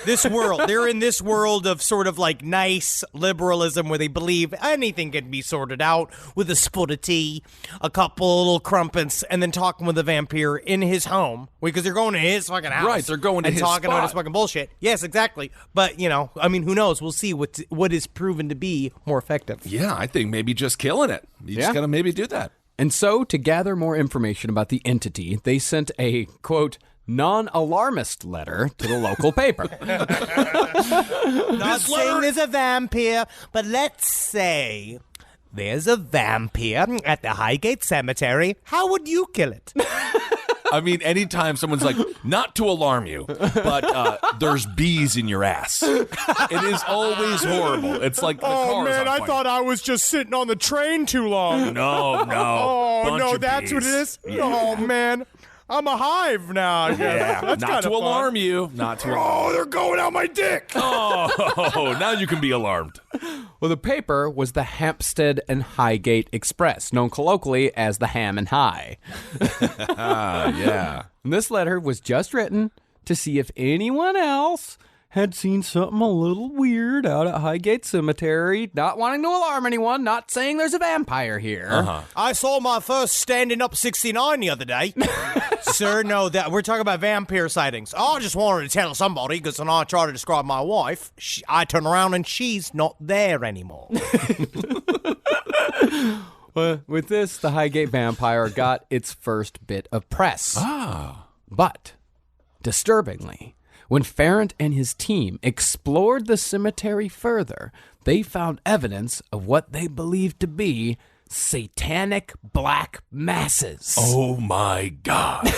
This world, they're in this world of sort of like nice liberalism where they believe anything can be sorted out with a spot of tea, a couple little crumpets, and then talking with the vampire in his home because they're going to his fucking house. Right, they're going to and his talking about his spot. fucking bullshit. Yes, exactly. But, you know, I mean, who knows? We'll see what is proven to be more effective. Yeah, I think maybe just killing it. You just Yeah. gotta maybe do that. And so, to gather more information about the entity, they sent a, quote, non-alarmist letter to the local paper. Not saying there's a vampire, but let's say there's a vampire at the Highgate Cemetery. How would you kill it? I mean, anytime someone's like, not to alarm you, but there's bees in your ass. It is always horrible. It's like the car's on fire. I was just sitting on the train too long. No. Oh, Bunch no, of that's what it bees. is? Yeah. Oh, man. I'm a hive now, I guess. Yeah, That's not kinda to fun. alarm you. Not to alarm. Oh, they're going out my dick. Oh, now you can be alarmed. Well, the paper was the Hampstead and Highgate Express, known colloquially as the Ham and High. Yeah. And this letter was just written to see if anyone else had seen something a little weird out at Highgate Cemetery, not wanting to alarm anyone, not saying there's a vampire here. I saw my first standing up 69 the other day. Sir, no, that we're talking about vampire sightings. I just wanted to tell somebody because when I try to describe my wife, I turn around and she's not there anymore. Well, with this, the Highgate vampire got its first bit of press. But, disturbingly, when Farrant and his team explored the cemetery further, they found evidence of what they believed to be satanic black masses. Oh my God.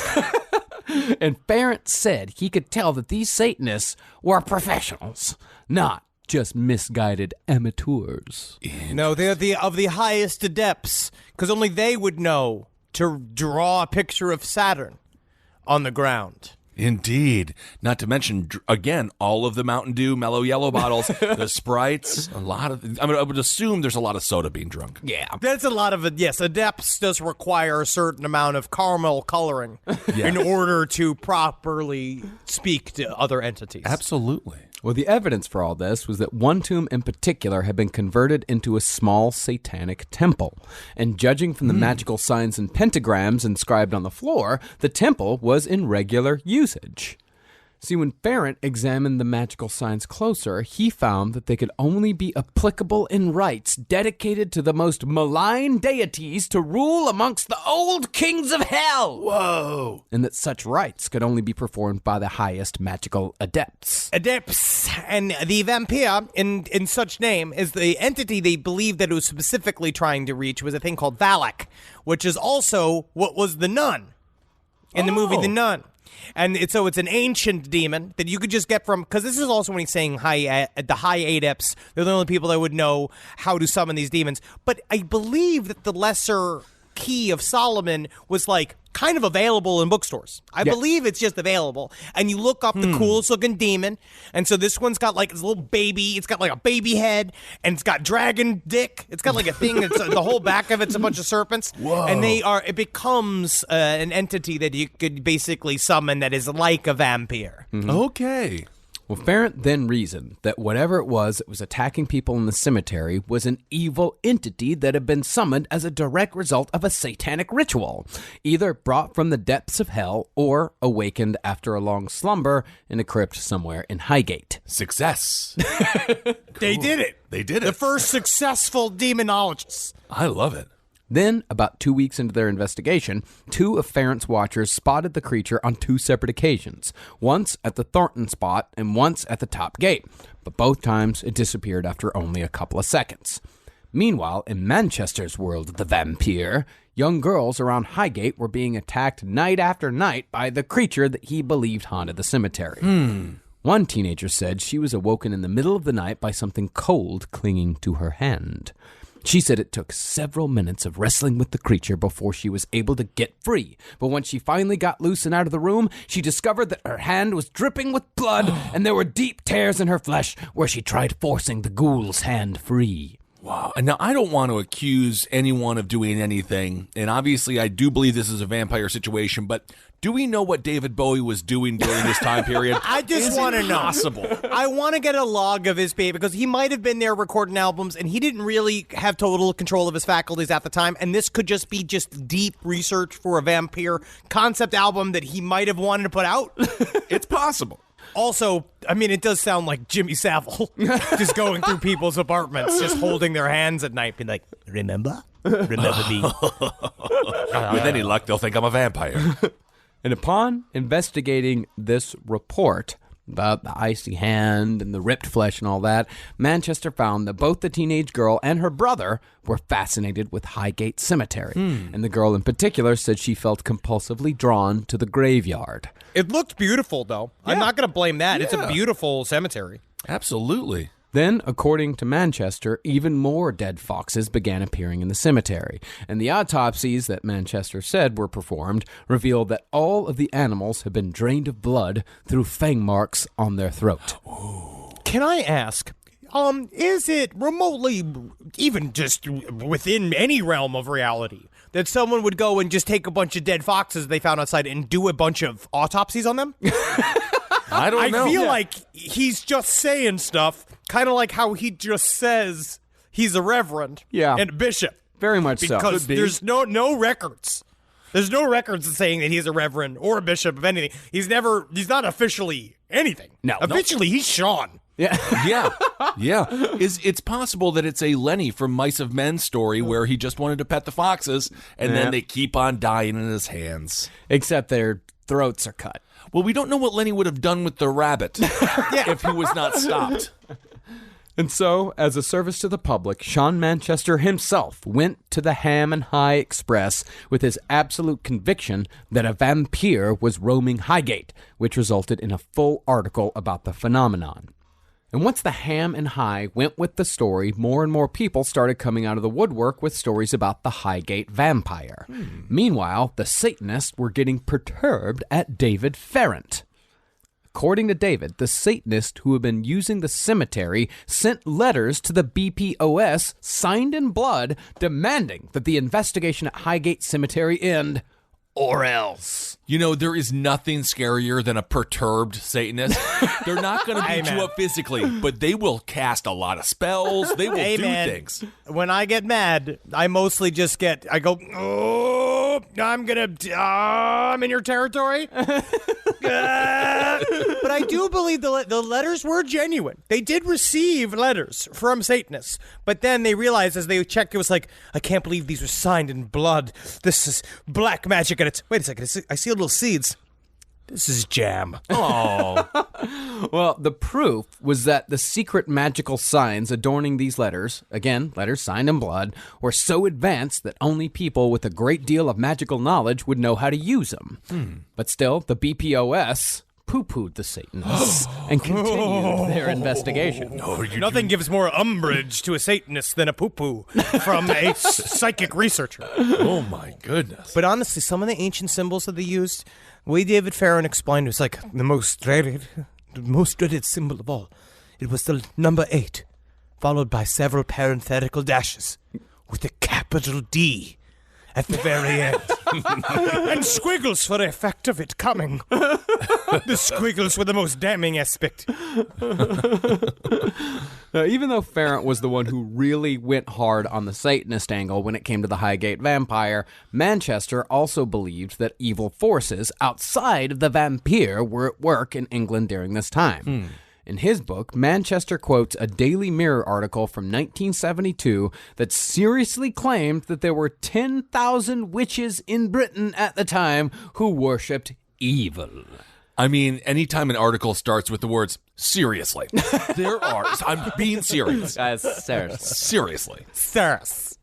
And Farrant said he could tell that these Satanists were professionals, not just misguided amateurs. No, they're of the highest adepts because only they would know to draw a picture of Saturn on the ground. Indeed. Not to mention, again, all of the Mountain Dew Mellow Yellow bottles, the Sprites, a lot of... I would assume there's a lot of soda being drunk. Yeah. That's a lot of it. Yes, adepts does require a certain amount of caramel coloring in order to properly speak to other entities. Absolutely. Well, the evidence for all this was that one tomb in particular had been converted into a small satanic temple. And judging from the magical signs and pentagrams inscribed on the floor, the temple was in regular usage. See, when Farrant examined the magical signs closer, he found that they could only be applicable in rites dedicated to the most malign deities to rule amongst the old kings of hell. Whoa. And that such rites could only be performed by the highest magical adepts. Adepts and the vampire in such name is the entity they believed that it was specifically trying to reach was a thing called Valak, which is also what was the nun in the movie The Nun. And it's an ancient demon that you could just get from, because this is also when he's saying the high adepts, they're the only people that would know how to summon these demons. But I believe that the lesser Key of Solomon was like kind of available in bookstores. I believe it's just available. And you look up the coolest looking demon. And so this one's got like this little baby. It's got like a baby head and it's got dragon dick. It's got like a thing that's the whole back of it's a bunch of serpents. Whoa. And it becomes an entity that you could basically summon that is like a vampire. Okay. Well, Farrant then reasoned that whatever it was that was attacking people in the cemetery was an evil entity that had been summoned as a direct result of a satanic ritual, either brought from the depths of hell or awakened after a long slumber in a crypt somewhere in Highgate. Success. They did it. They did it. The first successful demonologists. I love it. Then, about 2 weeks into their investigation, 2 of Farrant's watchers spotted the creature on 2 separate occasions, once at the Thornton spot and once at the top gate, but both times it disappeared after only a couple of seconds. Meanwhile, in Manchester's world of the vampyre, young girls around Highgate were being attacked night after night by the creature that he believed haunted the cemetery. One teenager said she was awoken in the middle of the night by something cold clinging to her hand. She said it took several minutes of wrestling with the creature before she was able to get free. But when she finally got loose and out of the room, she discovered that her hand was dripping with blood and there were deep tears in her flesh where she tried forcing the ghoul's hand free. Wow. And now I don't want to accuse anyone of doing anything, and obviously I do believe this is a vampire situation, but do we know what David Bowie was doing during this time period? I just want to know. Possible. I want to get a log of his baby because he might have been there recording albums and he didn't really have total control of his faculties at the time. And this could just be deep research for a vampire concept album that he might have wanted to put out. It's possible. Also, I mean, it does sound like Jimmy Savile just going through people's apartments, just holding their hands at night, being like, remember? Remember me? With any luck, they'll think I'm a vampire. And upon investigating this report about the icy hand and the ripped flesh and all that, Manchester found that both the teenage girl and her brother were fascinated with Highgate Cemetery. And the girl in particular said she felt compulsively drawn to the graveyard. It looked beautiful, though. Yeah. I'm not going to blame that. Yeah. It's a beautiful cemetery. Absolutely. Then, according to Manchester, even more dead foxes began appearing in the cemetery, and the autopsies that Manchester said were performed revealed that all of the animals had been drained of blood through fang marks on their throat. Ooh. Can I ask, is it remotely, even just within any realm of reality, that someone would go and just take a bunch of dead foxes they found outside and do a bunch of autopsies on them? I don't know. I feel like he's just saying stuff, kind of like how he just says he's a reverend and a bishop. Very much so. Because there's no records. There's no records saying that he's a reverend or a bishop of anything. He's not officially anything. No. Officially, he's Sean. Yeah. Yeah. It's possible that it's a Lenny from Mice of Men story where he just wanted to pet the foxes and then they keep on dying in his hands. Except their throats are cut. Well, we don't know what Lenny would have done with the rabbit if he was not stopped. And so, as a service to the public, Sean Manchester himself went to the Ham and High Express with his absolute conviction that a vampire was roaming Highgate, which resulted in a full article about the phenomenon. And once the Ham and High went with the story, more and more people started coming out of the woodwork with stories about the Highgate vampire. Meanwhile, the Satanists were getting perturbed at David Farrant. According to David, the Satanist who had been using the cemetery sent letters to the BPOS signed in blood demanding that the investigation at Highgate Cemetery end, or else. You know, there is nothing scarier than a perturbed Satanist. They're not going to beat you up physically, but they will cast a lot of spells. They will do things. When I get mad, I mostly just I go, oh, I'm in your territory. But I do believe the letters were genuine. They did receive letters from Satanists, but then they realized as they checked, it was like, I can't believe these were signed in blood. This is black magic, and it's, wait a second, I see little seeds. This is jam. Oh. Well, the proof was that the secret magical signs adorning these letters, again, letters signed in blood, were so advanced that only people with a great deal of magical knowledge would know how to use them. But still, the BPOS poo-pooed the Satanists and continued their investigation. Nothing gives more umbrage to a Satanist than a poo-poo from a psychic researcher. Oh, my goodness. But honestly, some of the ancient symbols that they used, the way David Farrant explained it was like the most dreaded symbol of all. It was the number 8, followed by several parenthetical dashes with a capital D at the very end. And squiggles for the effect of it coming. The squiggles were the most damning aspect. Now, even though Farrant was the one who really went hard on the Satanist angle when it came to the Highgate vampire, Manchester also believed that evil forces outside of the vampire were at work in England during this time. In his book, Manchester quotes a Daily Mirror article from 1972 that seriously claimed that there were 10,000 witches in Britain at the time who worshipped evil. I mean, anytime an article starts with the words, seriously, there are, I'm being serious. Seriously. Serious.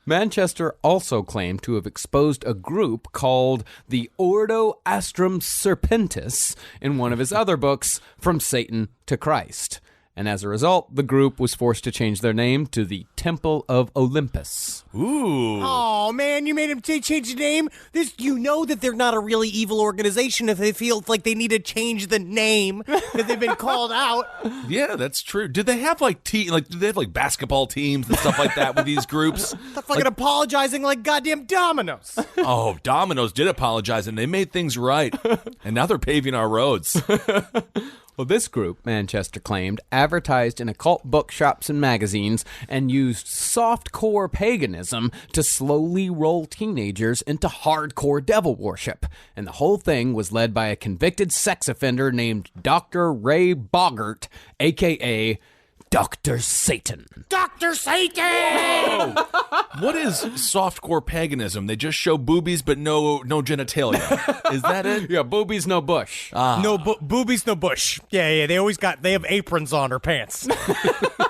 Manchester also claimed to have exposed a group called the Ordo Astrum Serpentis in one of his other books, From Satan to Christ. And as a result, the group was forced to change their name to the Temple of Olympus. Ooh. Oh, man, you made him change the name? You know that they're not a really evil organization if they feel like they need to change the name because they've been called out. Yeah, that's true. Did they have do they have basketball teams and stuff like that with these groups? They're fucking apologizing like goddamn Domino's. Oh, Domino's did apologize and they made things right. And now they're paving our roads. Well, this group, Manchester claimed, advertised in occult bookshops and magazines and used softcore paganism to slowly roll teenagers into hardcore devil worship. And the whole thing was led by a convicted sex offender named Dr. Ray Boggart, a.k.a. Dr. Satan. Dr. Satan! Whoa. What is softcore paganism? They just show boobies but no genitalia. Is that it? Yeah, boobies, no bush. No boobies, no bush. Yeah, they have aprons on her pants.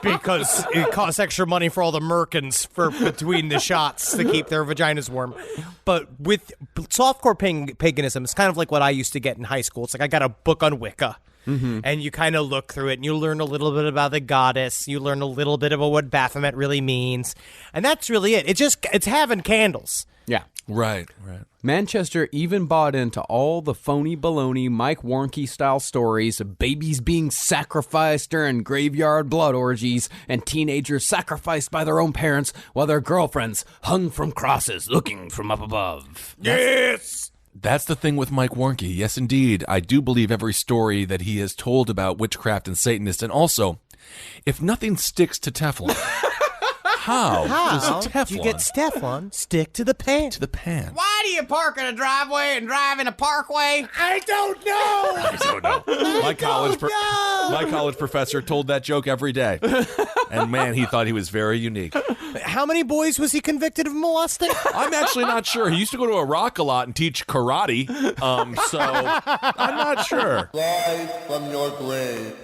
Because it costs extra money for all the merkins for between the shots to keep their vaginas warm. But with softcore paganism, it's kind of like what I used to get in high school. It's like I got a book on Wicca. Mm-hmm. And you kind of look through it and you learn a little bit about the goddess. You learn a little bit about what Baphomet really means. And that's really it. It's having candles. Yeah. Right. Manchester even bought into all the phony baloney Mike Warnke style stories of babies being sacrificed during graveyard blood orgies and teenagers sacrificed by their own parents while their girlfriends hung from crosses looking from up above. Yes! That's the thing with Mike Warnke. Yes, indeed. I do believe every story that he has told about witchcraft and Satanists. And also, if nothing sticks to Teflon, how does Teflon you get Teflon stick to the pan? To the pan. Why do you park in a driveway and drive in a parkway? I don't know. My college professor told that joke every day. And man, he thought he was very unique. How many boys was he convicted of molesting? I'm actually not sure. He used to go to Iraq a lot and teach karate. So I'm not sure. Rise from your grave.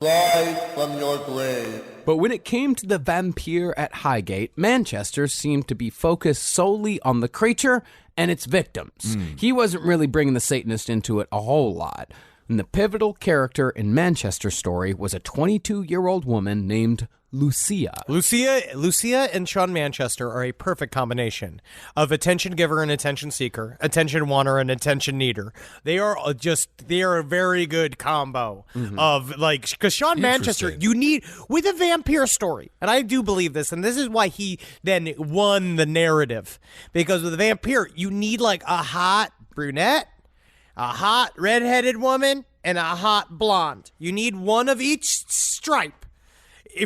Rise from your grave. But when it came to the vampire at Highgate, Manchester seemed to be focused solely on the creature and its victims. He wasn't really bringing the Satanist into it a whole lot. And the pivotal character in Manchester's story was a 22-year-old woman named Lucia. Lucia and Sean Manchester are a perfect combination of attention giver and attention seeker, attention wanter and attention needer. They are a very good combo of because Sean Manchester, you need with a vampire story, and I do believe this, and this is why he then won the narrative, because with a vampire, you need like a hot brunette, a hot redheaded woman, and a hot blonde. You need one of each stripe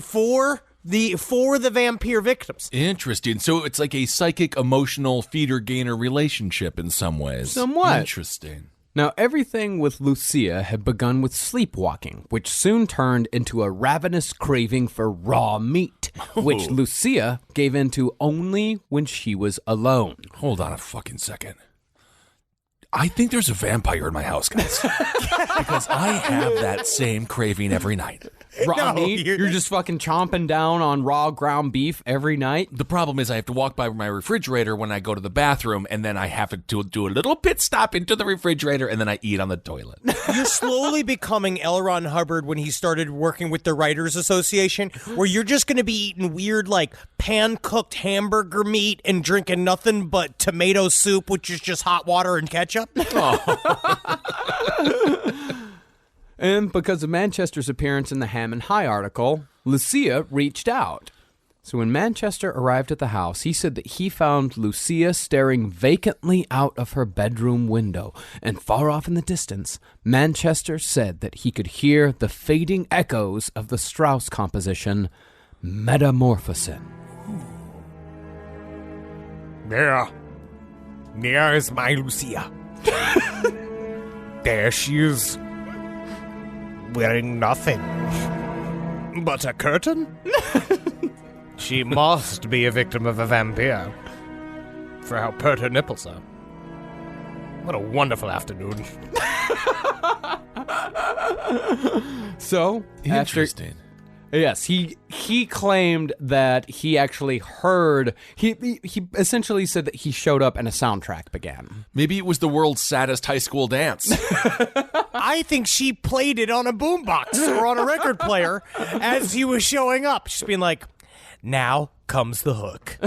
for the vampire victims. Interesting. So it's like a psychic, emotional feeder-gainer relationship in some ways. Somewhat. Interesting. Now, everything with Lucia had begun with sleepwalking, which soon turned into a ravenous craving for raw meat, which Lucia gave into only when she was alone. Hold on a fucking second. I think there's a vampire in my house, guys. Because I have that same craving every night. Raw meat? You're just fucking chomping down on raw ground beef every night? The problem is I have to walk by my refrigerator when I go to the bathroom, and then I have to do a little pit stop into the refrigerator, and then I eat on the toilet. You're slowly becoming L. Ron Hubbard when he started working with the Writers Association, where you're just going to be eating weird, like, pan-cooked hamburger meat and drinking nothing but tomato soup, which is just hot water and ketchup. And because of Manchester's appearance in the Ham and High article, Lucia reached out. So when Manchester arrived at the house, he said that he found Lucia staring vacantly out of her bedroom window. And far off in the distance, Manchester said that he could hear the fading echoes of the Strauss composition, Metamorphosin. There is my Lucia. There she is, wearing nothing but a curtain. She must be a victim of a vampire, for how pert her nipples are. What a wonderful afternoon. So, Interesting. Yes, he claimed that he actually heard, he essentially said that he showed up and a soundtrack began. Maybe it was the world's saddest high school dance. I think she played it on a boombox or on a record player as he was showing up. Just being like, now comes the hook.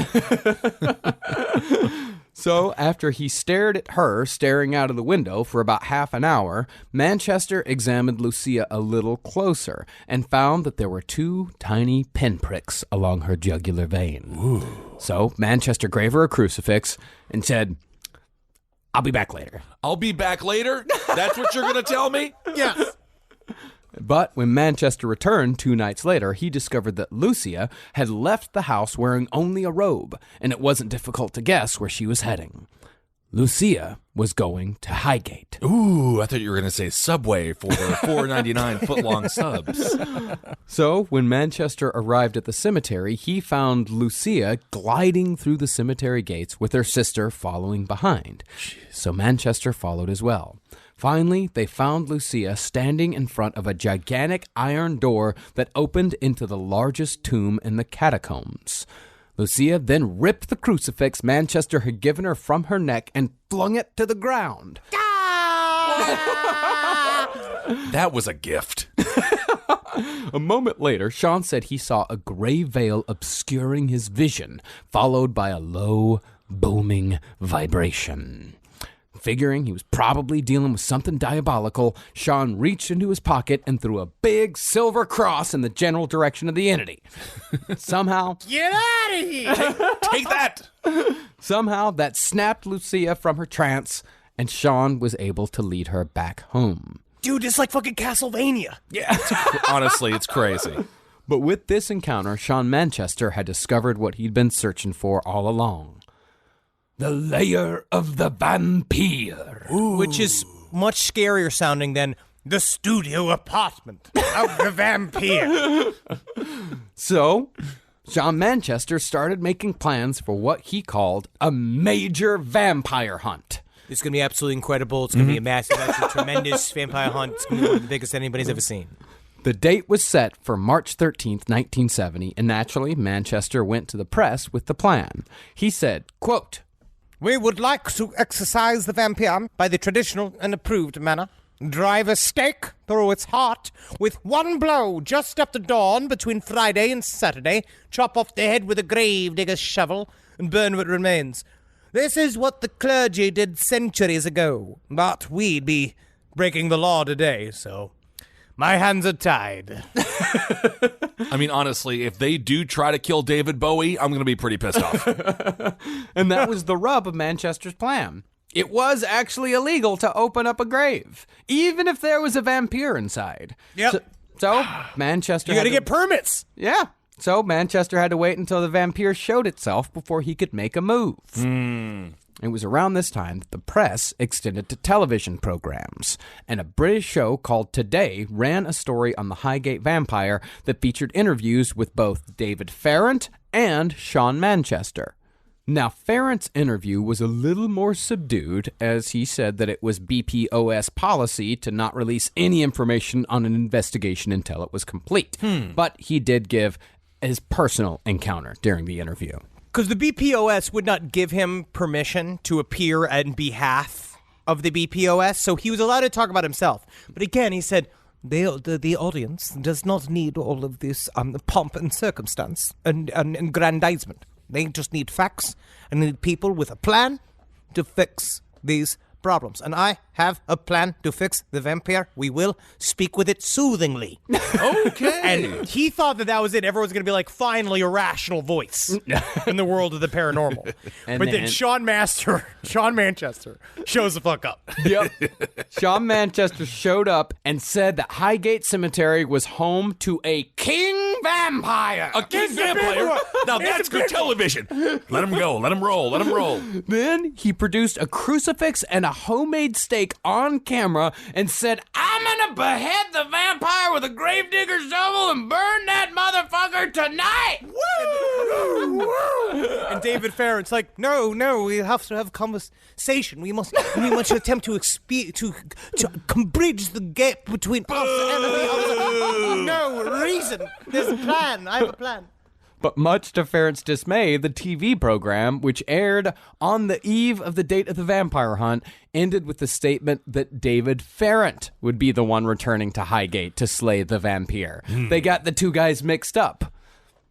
So, after he stared at her, staring out of the window for about half an hour, Manchester examined Lucia a little closer and found that there were 2 tiny pinpricks along her jugular vein. Ooh. So, Manchester gave her a crucifix and said, "I'll be back later." I'll be back later? That's what you're going to tell me? Yes. But when Manchester returned 2 nights later, he discovered that Lucia had left the house wearing only a robe, and it wasn't difficult to guess where she was heading. Lucia was going to Highgate. Ooh, I thought you were going to say Subway for their $4.99 foot-long subs. So, when Manchester arrived at the cemetery, he found Lucia gliding through the cemetery gates with her sister following behind. So Manchester followed as well. Finally, they found Lucia standing in front of a gigantic iron door that opened into the largest tomb in the catacombs. Lucia then ripped the crucifix Manchester had given her from her neck and flung it to the ground. That was a gift. A moment later, Sean said he saw a gray veil obscuring his vision, followed by a low, booming vibration. Figuring he was probably dealing with something diabolical, Sean reached into his pocket and threw a big silver cross in the general direction of the entity. Somehow... Get out of here! Take that! Somehow, that snapped Lucia from her trance, and Sean was able to lead her back home. Dude, it's like fucking Castlevania. Yeah. Honestly, it's crazy. But with this encounter, Sean Manchester had discovered what he'd been searching for all along. The lair of the vampyre. Which is much scarier sounding than the studio apartment of the vampire. So, Sean Manchester started making plans for what he called a major vampire hunt. It's going to be absolutely incredible. It's going to be a massive, absolutely tremendous vampire hunt. It's going to be one of the biggest anybody's ever seen. The date was set for March 13th, 1970, and naturally, Manchester went to the press with the plan. He said, quote, "We would like to exercise the vampire by the traditional and approved manner. Drive a stake through its heart with one blow just after dawn between Friday and Saturday. Chop off the head with a grave digger's shovel and burn what remains. This is what the clergy did centuries ago, but we'd be breaking the law today, so my hands are tied." I mean, honestly, if they do try to kill David Bowie, I'm going to be pretty pissed off. And that was the rub of Manchester's plan. It was actually illegal to open up a grave, even if there was a vampire inside. Yep. So Manchester You got to had get permits. Yeah. So Manchester had to wait until the vampire showed itself before he could make a move. It was around this time that the press extended to television programs, and a British show called Today ran a story on the Highgate vampire that featured interviews with both David Farrant and Sean Manchester. Now, Farrant's interview was a little more subdued, as he said that it was BPOS policy to not release any information on an investigation until it was complete. But he did give his personal encounter during the interview. Because the BPOS would not give him permission to appear on behalf of the BPOS, so he was allowed to talk about himself. But again, he said, the audience does not need all of this pomp and circumstance and aggrandizement. They just need facts and need people with a plan to fix these problems. And I have a plan to fix the vampire. We will speak with it soothingly. Okay. And he thought that was it. Everyone's going to be like, finally, a rational voice in the world of the paranormal. But then Sean Manchester shows the fuck up. Yep. Sean Manchester showed up and said that Highgate Cemetery was home to a king vampire. A king vampire? Now that's good television. Let him go. Let him roll. Let him roll. Then he produced a crucifix and a homemade stake on camera and said, I'm gonna behead the vampire with a gravedigger shovel and burn that motherfucker tonight. Woo! And David Farrant's like, no, we have to have a conversation. We must attempt to bridge the gap between us and the other. No, reason. There's a plan. I have a plan. But much to Farrant's dismay, the TV program, which aired on the eve of the date of the vampire hunt, ended with the statement that David Farrant would be the one returning to Highgate to slay the vampire. They got the two guys mixed up.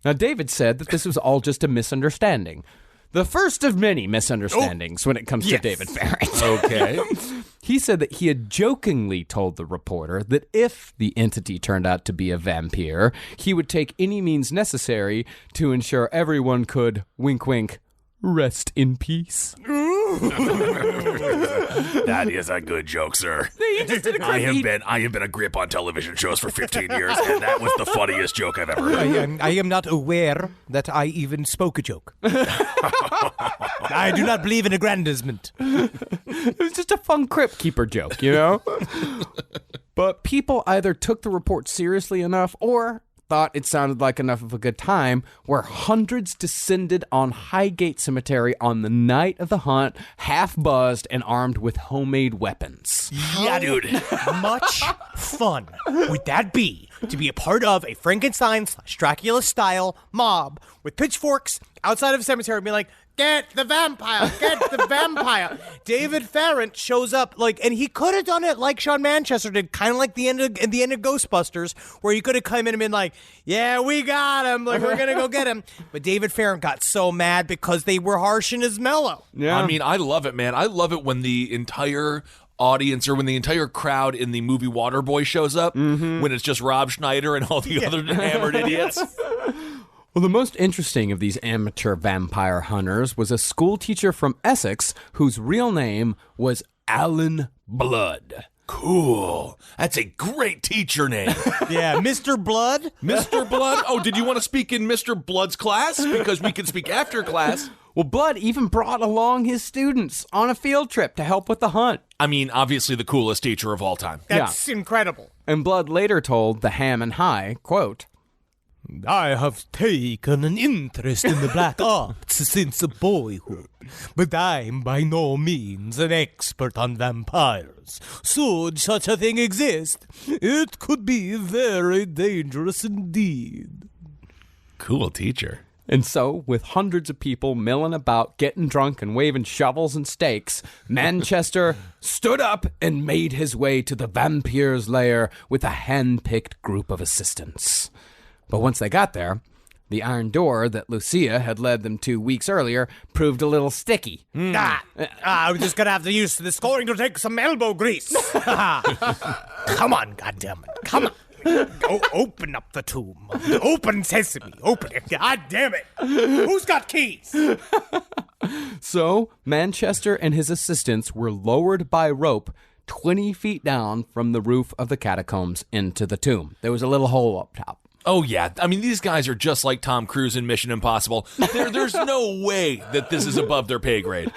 Now, David said that this was all just a misunderstanding. The first of many misunderstandings when it comes to David Farrant. Okay. He said that he had jokingly told the reporter that if the entity turned out to be a vampire, he would take any means necessary to ensure everyone could, wink wink, rest in peace. That is a good joke, sir. I have been a grip on television shows for 15 years, and that was the funniest joke I've ever heard. I am not aware that I even spoke a joke. I do not believe in aggrandizement. It was just a fun crypt keeper joke, you know? But people either took the report seriously enough or thought it sounded like enough of a good time, where hundreds descended on Highgate Cemetery on the night of the hunt, half buzzed and armed with homemade weapons. Yeah, dude. Much fun would that be to be a part of a Frankenstein/Dracula-style mob with pitchforks outside of a cemetery and be like, get the vampire, get the vampire. David Farrant shows up, and he could have done it like Sean Manchester did, kind of like the end of Ghostbusters, where he could have come in and been like, yeah, we got him, we're going to go get him. But David Farrant got so mad because they were harsh and as mellow. Yeah. I mean, I love it, man. I love it when the entire audience or when the entire crowd in the movie Waterboy shows up, when it's just Rob Schneider and all the other hammered idiots. Well, the most interesting of these amateur vampire hunters was a school teacher from Essex whose real name was Alan Blood. Cool. That's a great teacher name. Yeah, Mr. Blood? Mr. Blood? Oh, did you want to speak in Mr. Blood's class? Because we can speak after class. Well, Blood even brought along his students on a field trip to help with the hunt. I mean, obviously the coolest teacher of all time. That's incredible. And Blood later told the Ham and High, quote, I have taken an interest in the black arts since boyhood, but I'm by no means an expert on vampires. Should such a thing exist, it could be very dangerous indeed. Cool teacher. And so, with hundreds of people milling about, getting drunk and waving shovels and stakes, Manchester stood up and made his way to the vampire's lair with a hand-picked group of assistants. But once they got there, the iron door that Lucia had led them to weeks earlier proved a little sticky. I'm just going to have to use this going to take some elbow grease. Come on, goddammit. Come on. Go open up the tomb. Open sesame. Open it. God damn it. Who's got keys? So, Manchester and his assistants were lowered by rope 20 feet down from the roof of the catacombs into the tomb. There was a little hole up top. Oh, yeah. I mean, these guys are just like Tom Cruise in Mission Impossible. There's no way that this is above their pay grade.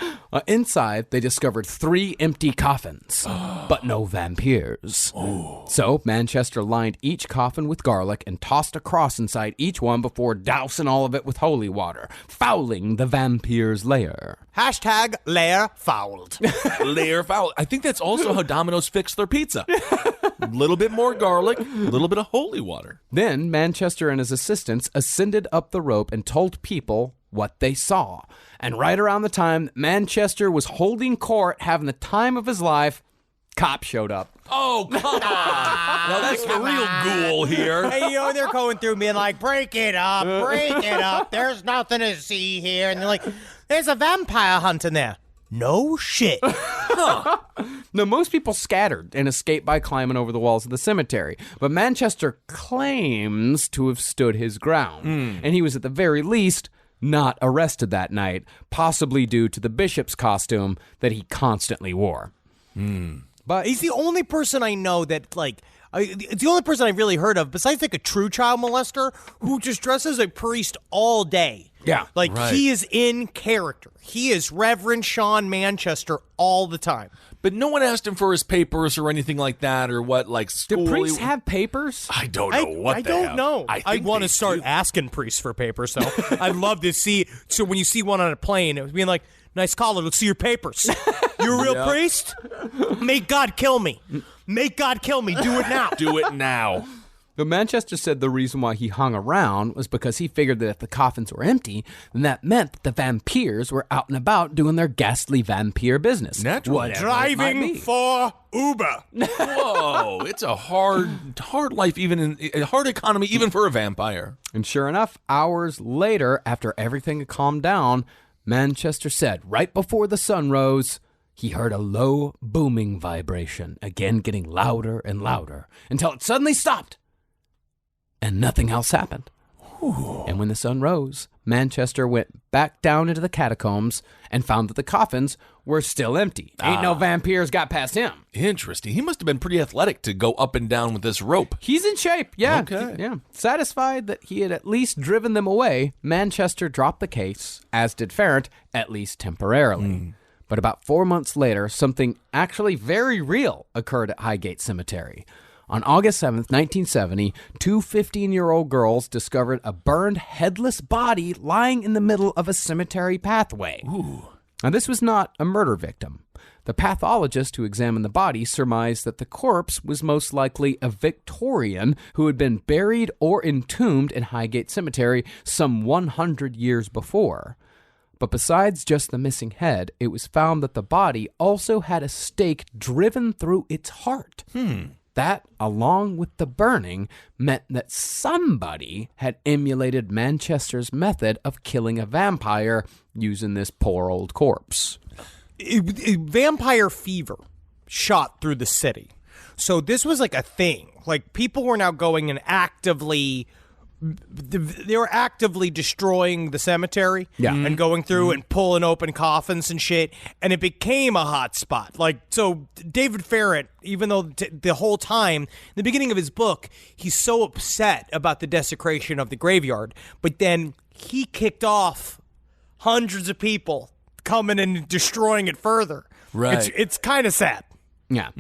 Inside, they discovered 3 empty coffins, but no vampires. So Manchester lined each coffin with garlic and tossed a cross inside each one before dousing all of it with holy water, fouling the vampire's lair. Hashtag lair fouled. Layer foul. I think that's also how Domino's fixed their pizza. A little bit more garlic, a little bit of holy water. Then Manchester and his assistants ascended up the rope and told people what they saw. And right around the time that Manchester was holding court, having the time of his life, cops showed up. Oh, come on. Now, that's the real ghoul here. Hey, they're going through being like, break it up. There's nothing to see here. And they're like, there's a vampire hunt in there. No shit. Now, most people scattered and escaped by climbing over the walls of the cemetery, but Manchester claims to have stood his ground, and he was at the very least not arrested that night, possibly due to the bishop's costume that he constantly wore. But he's the only person I know that, like, it's the only person I've really heard of, besides, like, a true child molester, who just dresses a priest all day. Yeah. Like, right. He is in character. He is Reverend Sean Manchester all the time. But no one asked him for his papers or anything like that, or what, like, school. Do priests have papers? I don't know what I they don't have. know. I I think want they to start do. asking priests for papers, though. I'd love to see. So when you see one on a plane, it was being like, nice caller, let's see your papers. You're a real priest? Make God kill me. Make God kill me. Do it now. Do it now. But Manchester said the reason why he hung around was because he figured that if the coffins were empty, then that meant that the vampires were out and about doing their ghastly vampire business. Naturally. Whatever it might Driving be. for Uber. Whoa, it's a hard life, a hard economy, even for a vampire. And sure enough, hours later, after everything had calmed down, Manchester said right before the sun rose, he heard a low booming vibration, again getting louder and louder, until it suddenly stopped. And nothing else happened. Ooh. And when the sun rose, Manchester went back down into the catacombs and found that the coffins were still empty. Ain't no vampires got past him. Interesting. He must have been pretty athletic to go up and down with this rope. He's in shape, yeah. Okay. Yeah. Satisfied that he had at least driven them away, Manchester dropped the case, as did Farrant, at least temporarily. But about 4 months later, something actually very real occurred at Highgate Cemetery. On August 7th, 1970, 2 15-year-old girls discovered a burned, headless body lying in the middle of a cemetery pathway. Ooh. Now, this was not a murder victim. The pathologist who examined the body surmised that the corpse was most likely a Victorian who had been buried or entombed in Highgate Cemetery some 100 years before. But besides just the missing head, it was found that the body also had a stake driven through its heart. That, along with the burning, meant that somebody had emulated Manchester's method of killing a vampire using this poor old corpse. Vampire fever shot through the city. So this was like a thing. Like, people were now going and they were actively destroying the cemetery and going through and pulling open coffins and shit, and it became a hot spot. Like, so David Farrant, even though the whole time, the beginning of his book, he's so upset about the desecration of the graveyard, but then he kicked off hundreds of people coming and destroying it further. Right. It's kind of sad. Yeah.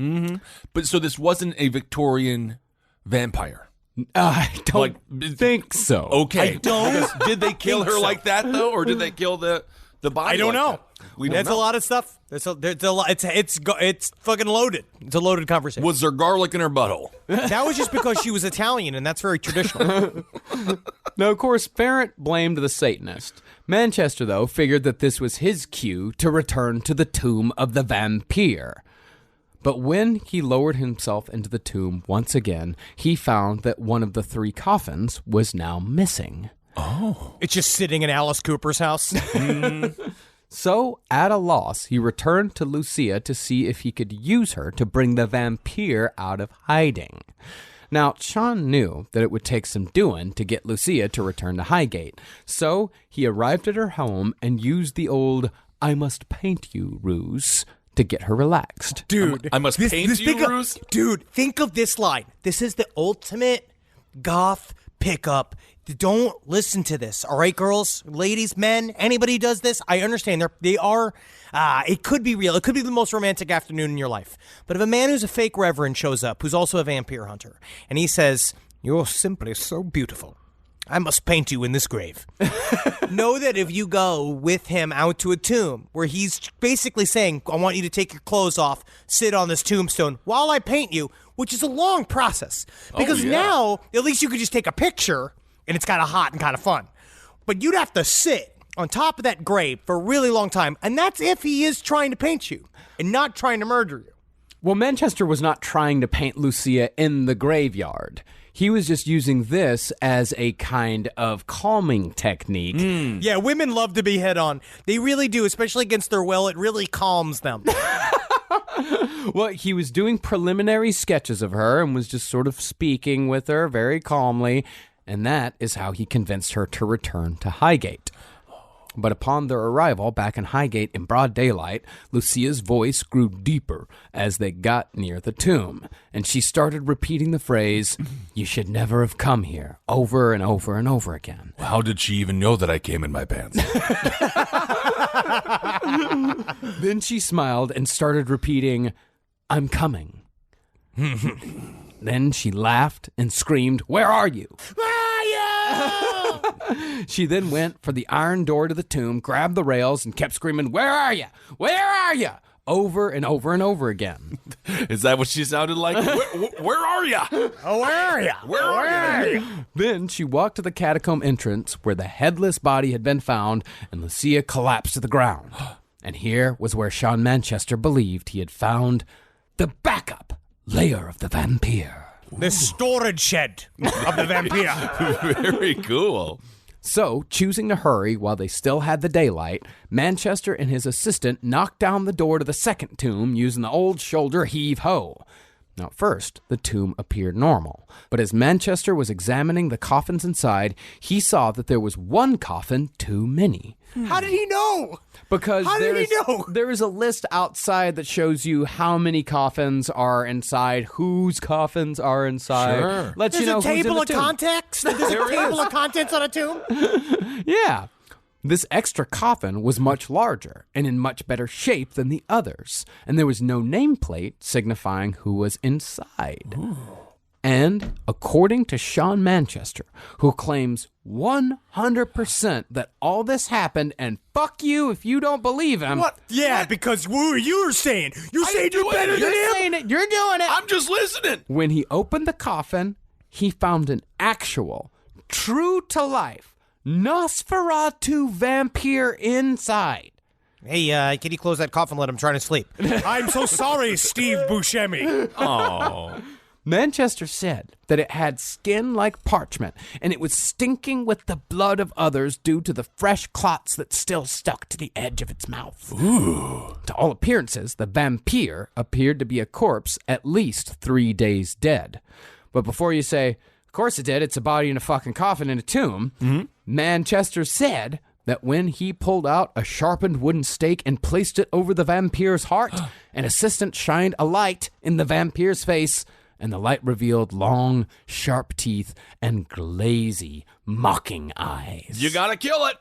But so this wasn't a Victorian vampire. I don't think so. Okay. I don't Did they kill her think so. like that, though? Or did they kill the body? I don't like know. that? We don't There's know. a lot of stuff. There's a lot. It's fucking loaded. It's a loaded conversation. Was there garlic in her butthole? That was just because she was Italian, and that's very traditional. Now, of course, Farrant blamed the Satanist. Manchester, though, figured that this was his cue to return to the tomb of the vampire. But when he lowered himself into the tomb once again, he found that one of the 3 coffins was now missing. Oh. It's just sitting in Alice Cooper's house. So, at a loss, he returned to Lucia to see if he could use her to bring the vampire out of hiding. Now, Sean knew that it would take some doing to get Lucia to return to Highgate, so he arrived at her home and used the old "I must paint you" ruse to get her relaxed. Dude, I must paint you, Bruce? Dude, think of this line. This is the ultimate goth pick up. Don't listen to this, all right, girls, ladies, men, anybody who does this, I understand. They are, it could be real. It could be the most romantic afternoon in your life. But if a man who's a fake reverend shows up, who's also a vampire hunter, and he says, "You're simply so beautiful, I must paint you in this grave." Know that if you go with him out to a tomb where he's basically saying, "I want you to take your clothes off, sit on this tombstone while I paint you," which is a long process. Because now, at least you could just take a picture and it's kind of hot and kind of fun. But you'd have to sit on top of that grave for a really long time, and that's if he is trying to paint you and not trying to murder you. Well, Manchester was not trying to paint Lucia in the graveyard. He was just using this as a kind of calming technique. Yeah, women love to be hit on. They really do, especially against their will. It really calms them. Well, he was doing preliminary sketches of her and was just sort of speaking with her very calmly, and that is how he convinced her to return to Highgate. But upon their arrival back in Highgate in broad daylight, Lucia's voice grew deeper as they got near the tomb, and she started repeating the phrase, "You should never have come here," over and over and over again. How did she even know that I came in my pants? Then she smiled and started repeating, "I'm coming." Then she laughed and screamed, "Where are you?" She then went for the iron door to the tomb, grabbed the rails, and kept screaming, "Where are you? Where are you?" over and over and over again. Is that what she sounded like? Where are you? Oh, where are you? Where are you? Then she walked to the catacomb entrance where the headless body had been found, and Lucia collapsed to the ground. And here was where Sean Manchester believed he had found the backup layer of the vampire. The storage shed of the vampire. Very cool. So, choosing to hurry while they still had the daylight, Manchester and his assistant knocked down the door to the second tomb using the old shoulder heave-ho. Now, at first, the tomb appeared normal, but as Manchester was examining the coffins inside, he saw that there was one coffin too many. How did he know? Because How did he know? there is a list outside that shows you how many coffins are inside, whose coffins are inside. Sure. Lets There's you know a table who's in the of tomb. contents? There's a table of contents on a tomb? Yeah. This extra coffin was much larger and in much better shape than the others, and there was no nameplate signifying who was inside. Ooh. And according to Sean Manchester, who claims 100% that all this happened, and fuck you if you don't believe him. What? Yeah, because you're saying. You're saying you're better than You're him? saying it. You're doing it. I'm just listening. When he opened the coffin, he found an actual, true-to-life Nosferatu vampire inside. Hey, can you close that coffin lid? I'm trying to sleep. I'm so sorry, Steve Buscemi. Oh. Manchester said that it had skin like parchment, and it was stinking with the blood of others due to the fresh clots that still stuck to the edge of its mouth. Ooh. To all appearances, the vampire appeared to be a corpse at least 3 days dead. But before you say, of course it did, it's a body in a fucking coffin in a tomb, Manchester said that when he pulled out a sharpened wooden stake and placed it over the vampire's heart, an assistant shined a light in the vampire's face, and the light revealed long, sharp teeth and glazy, mocking eyes. You gotta kill it.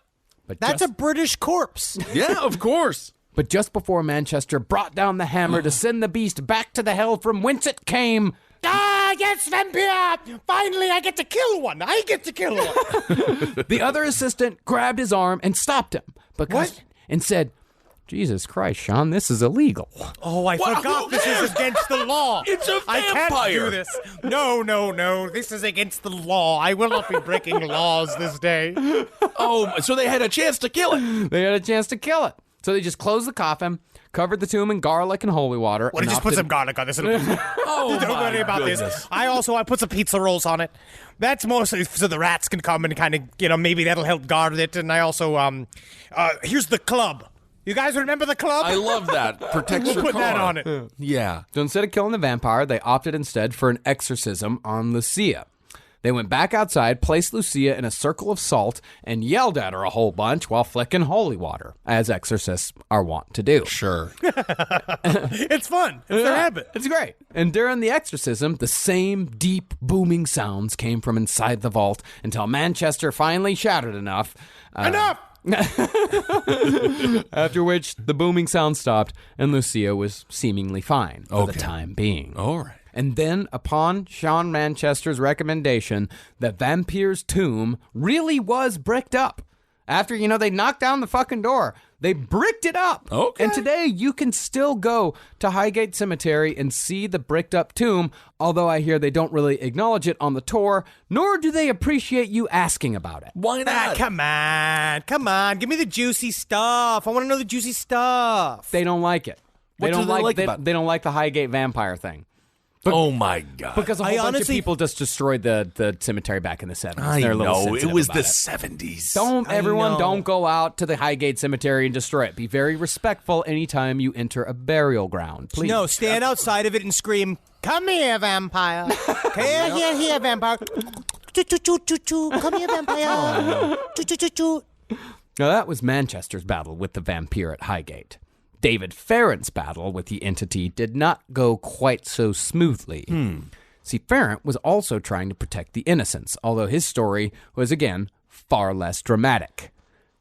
But That's a British corpse. Yeah, of course. But just before Manchester brought down the hammer to send the beast back to the hell from whence it came... Ah, yes, vampire! Finally, I get to kill one! The other assistant grabbed his arm and stopped him. And said, Jesus Christ, Sean, this is illegal. Oh, I forgot this is against the law. It's a I can't vampire. do this. No. This is against the law. I will not be breaking laws this day. Oh, so they had a chance to kill it. They had a chance to kill it. So they just closed the coffin, covered the tomb in garlic and holy water. What, just put some garlic on this? Oh, Don't worry about goodness. this. I put some pizza rolls on it. That's mostly so the rats can come and kind of, maybe that'll help guard it. And I also, here's the club. You guys remember the club? I love that. Protects your Put car. that on it. Yeah. So instead of killing the vampire, they opted instead for an exorcism on Lucia. They went back outside, placed Lucia in a circle of salt, and yelled at her a whole bunch while flicking holy water, as exorcists are wont to do. Sure. It's fun. It's their habit. It's great. And during the exorcism, the same deep, booming sounds came from inside the vault until Manchester finally shouted enough. Enough! After which, the booming sound stopped, and Lucia was seemingly fine for the time being. All right. And then, upon Sean Manchester's recommendation, the vampyre's tomb really was bricked up. After, they knocked down the fucking door, they bricked it up. Okay. And today, you can still go to Highgate Cemetery and see the bricked up tomb, although I hear they don't really acknowledge it on the tour, nor do they appreciate you asking about it. Why not? Come on. Give me the juicy stuff. I want to know the juicy stuff. They don't like it. What do they like about it? They don't like the Highgate vampire thing. Oh, my God. Because a whole bunch of people just destroyed the cemetery back in the 70s. I They're a little know. It sensitive was about the 70s. Don't go out to the Highgate Cemetery and destroy it. Be very respectful anytime you enter a burial ground, please. No, stand outside of it and scream, "Come here, vampire. Here, vampire. Choo-choo-choo-choo-choo. Come here, vampire. Choo-choo-choo-choo." Now, that was Manchester's battle with the vampire at Highgate. David Farrant's battle with the entity did not go quite so smoothly. See, Farrant was also trying to protect the innocents, although his story was, again, far less dramatic.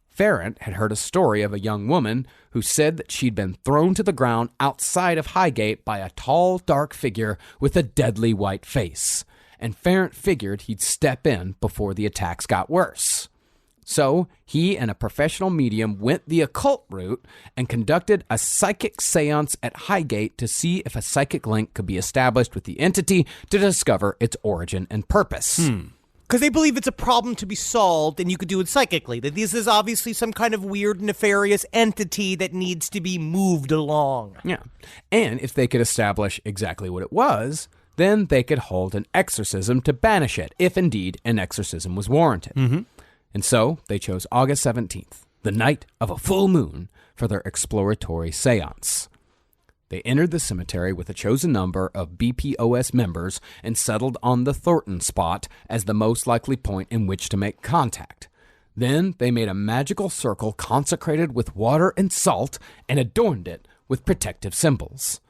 Farrant had heard a story of a young woman who said that she'd been thrown to the ground outside of Highgate by a tall, dark figure with a deadly white face, and Farrant figured he'd step in before the attacks got worse. So he and a professional medium went the occult route and conducted a psychic seance at Highgate to see if a psychic link could be established with the entity to discover its origin and purpose. Because they believe it's a problem to be solved and you could do it psychically. That this is obviously some kind of weird, nefarious entity that needs to be moved along. Yeah. And if they could establish exactly what it was, then they could hold an exorcism to banish it, if indeed an exorcism was warranted. And so they chose August 17th, the night of a full moon, for their exploratory seance. They entered the cemetery with a chosen number of BPOS members and settled on the Thornton spot as the most likely point in which to make contact. Then they made a magical circle consecrated with water and salt and adorned it with protective symbols.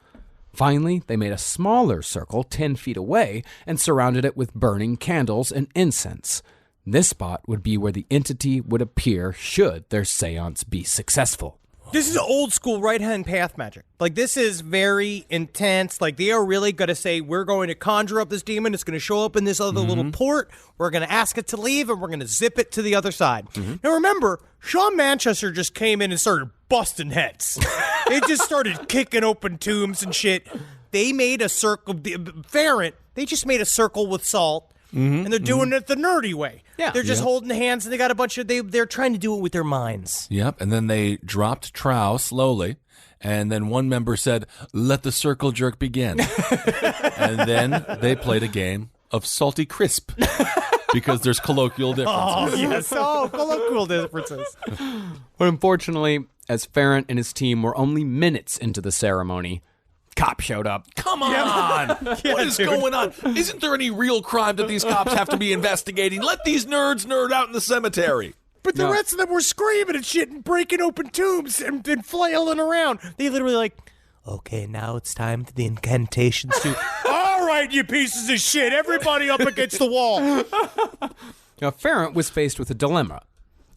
Finally, they made a smaller circle 10 feet away and surrounded it with burning candles and incense. This spot would be where the entity would appear should their seance be successful. This is old school right-hand path magic. Like, this is very intense. Like, they are really going to say, we're going to conjure up this demon. It's going to show up in this other little port. We're going to ask it to leave, and we're going to zip it to the other side. Now, remember, Sean Manchester just came in and started busting heads. They just started kicking open tombs and shit. They made a circle. Farrant, they just made a circle with salt. And they're doing it the nerdy way. Yeah. They're just holding hands, and they got a bunch of, they're trying to do it with their minds. Yep, and then they dropped trow slowly, and then one member said, "Let the circle jerk begin." And then they played a game of salty crisp, because there's colloquial differences. Oh, yes. Oh, colloquial differences. But unfortunately, as Farrant and his team were only minutes into the ceremony, cop showed up. Come on! What is going on? Isn't there any real crime that these cops have to be investigating? Let these nerds nerd out in the cemetery. But the rest of them were screaming and shit and breaking open tombs and flailing around. They literally like, okay, now it's time for the incantations to... All right, you pieces of shit. Everybody up against the wall. Now, Farrant was faced with a dilemma.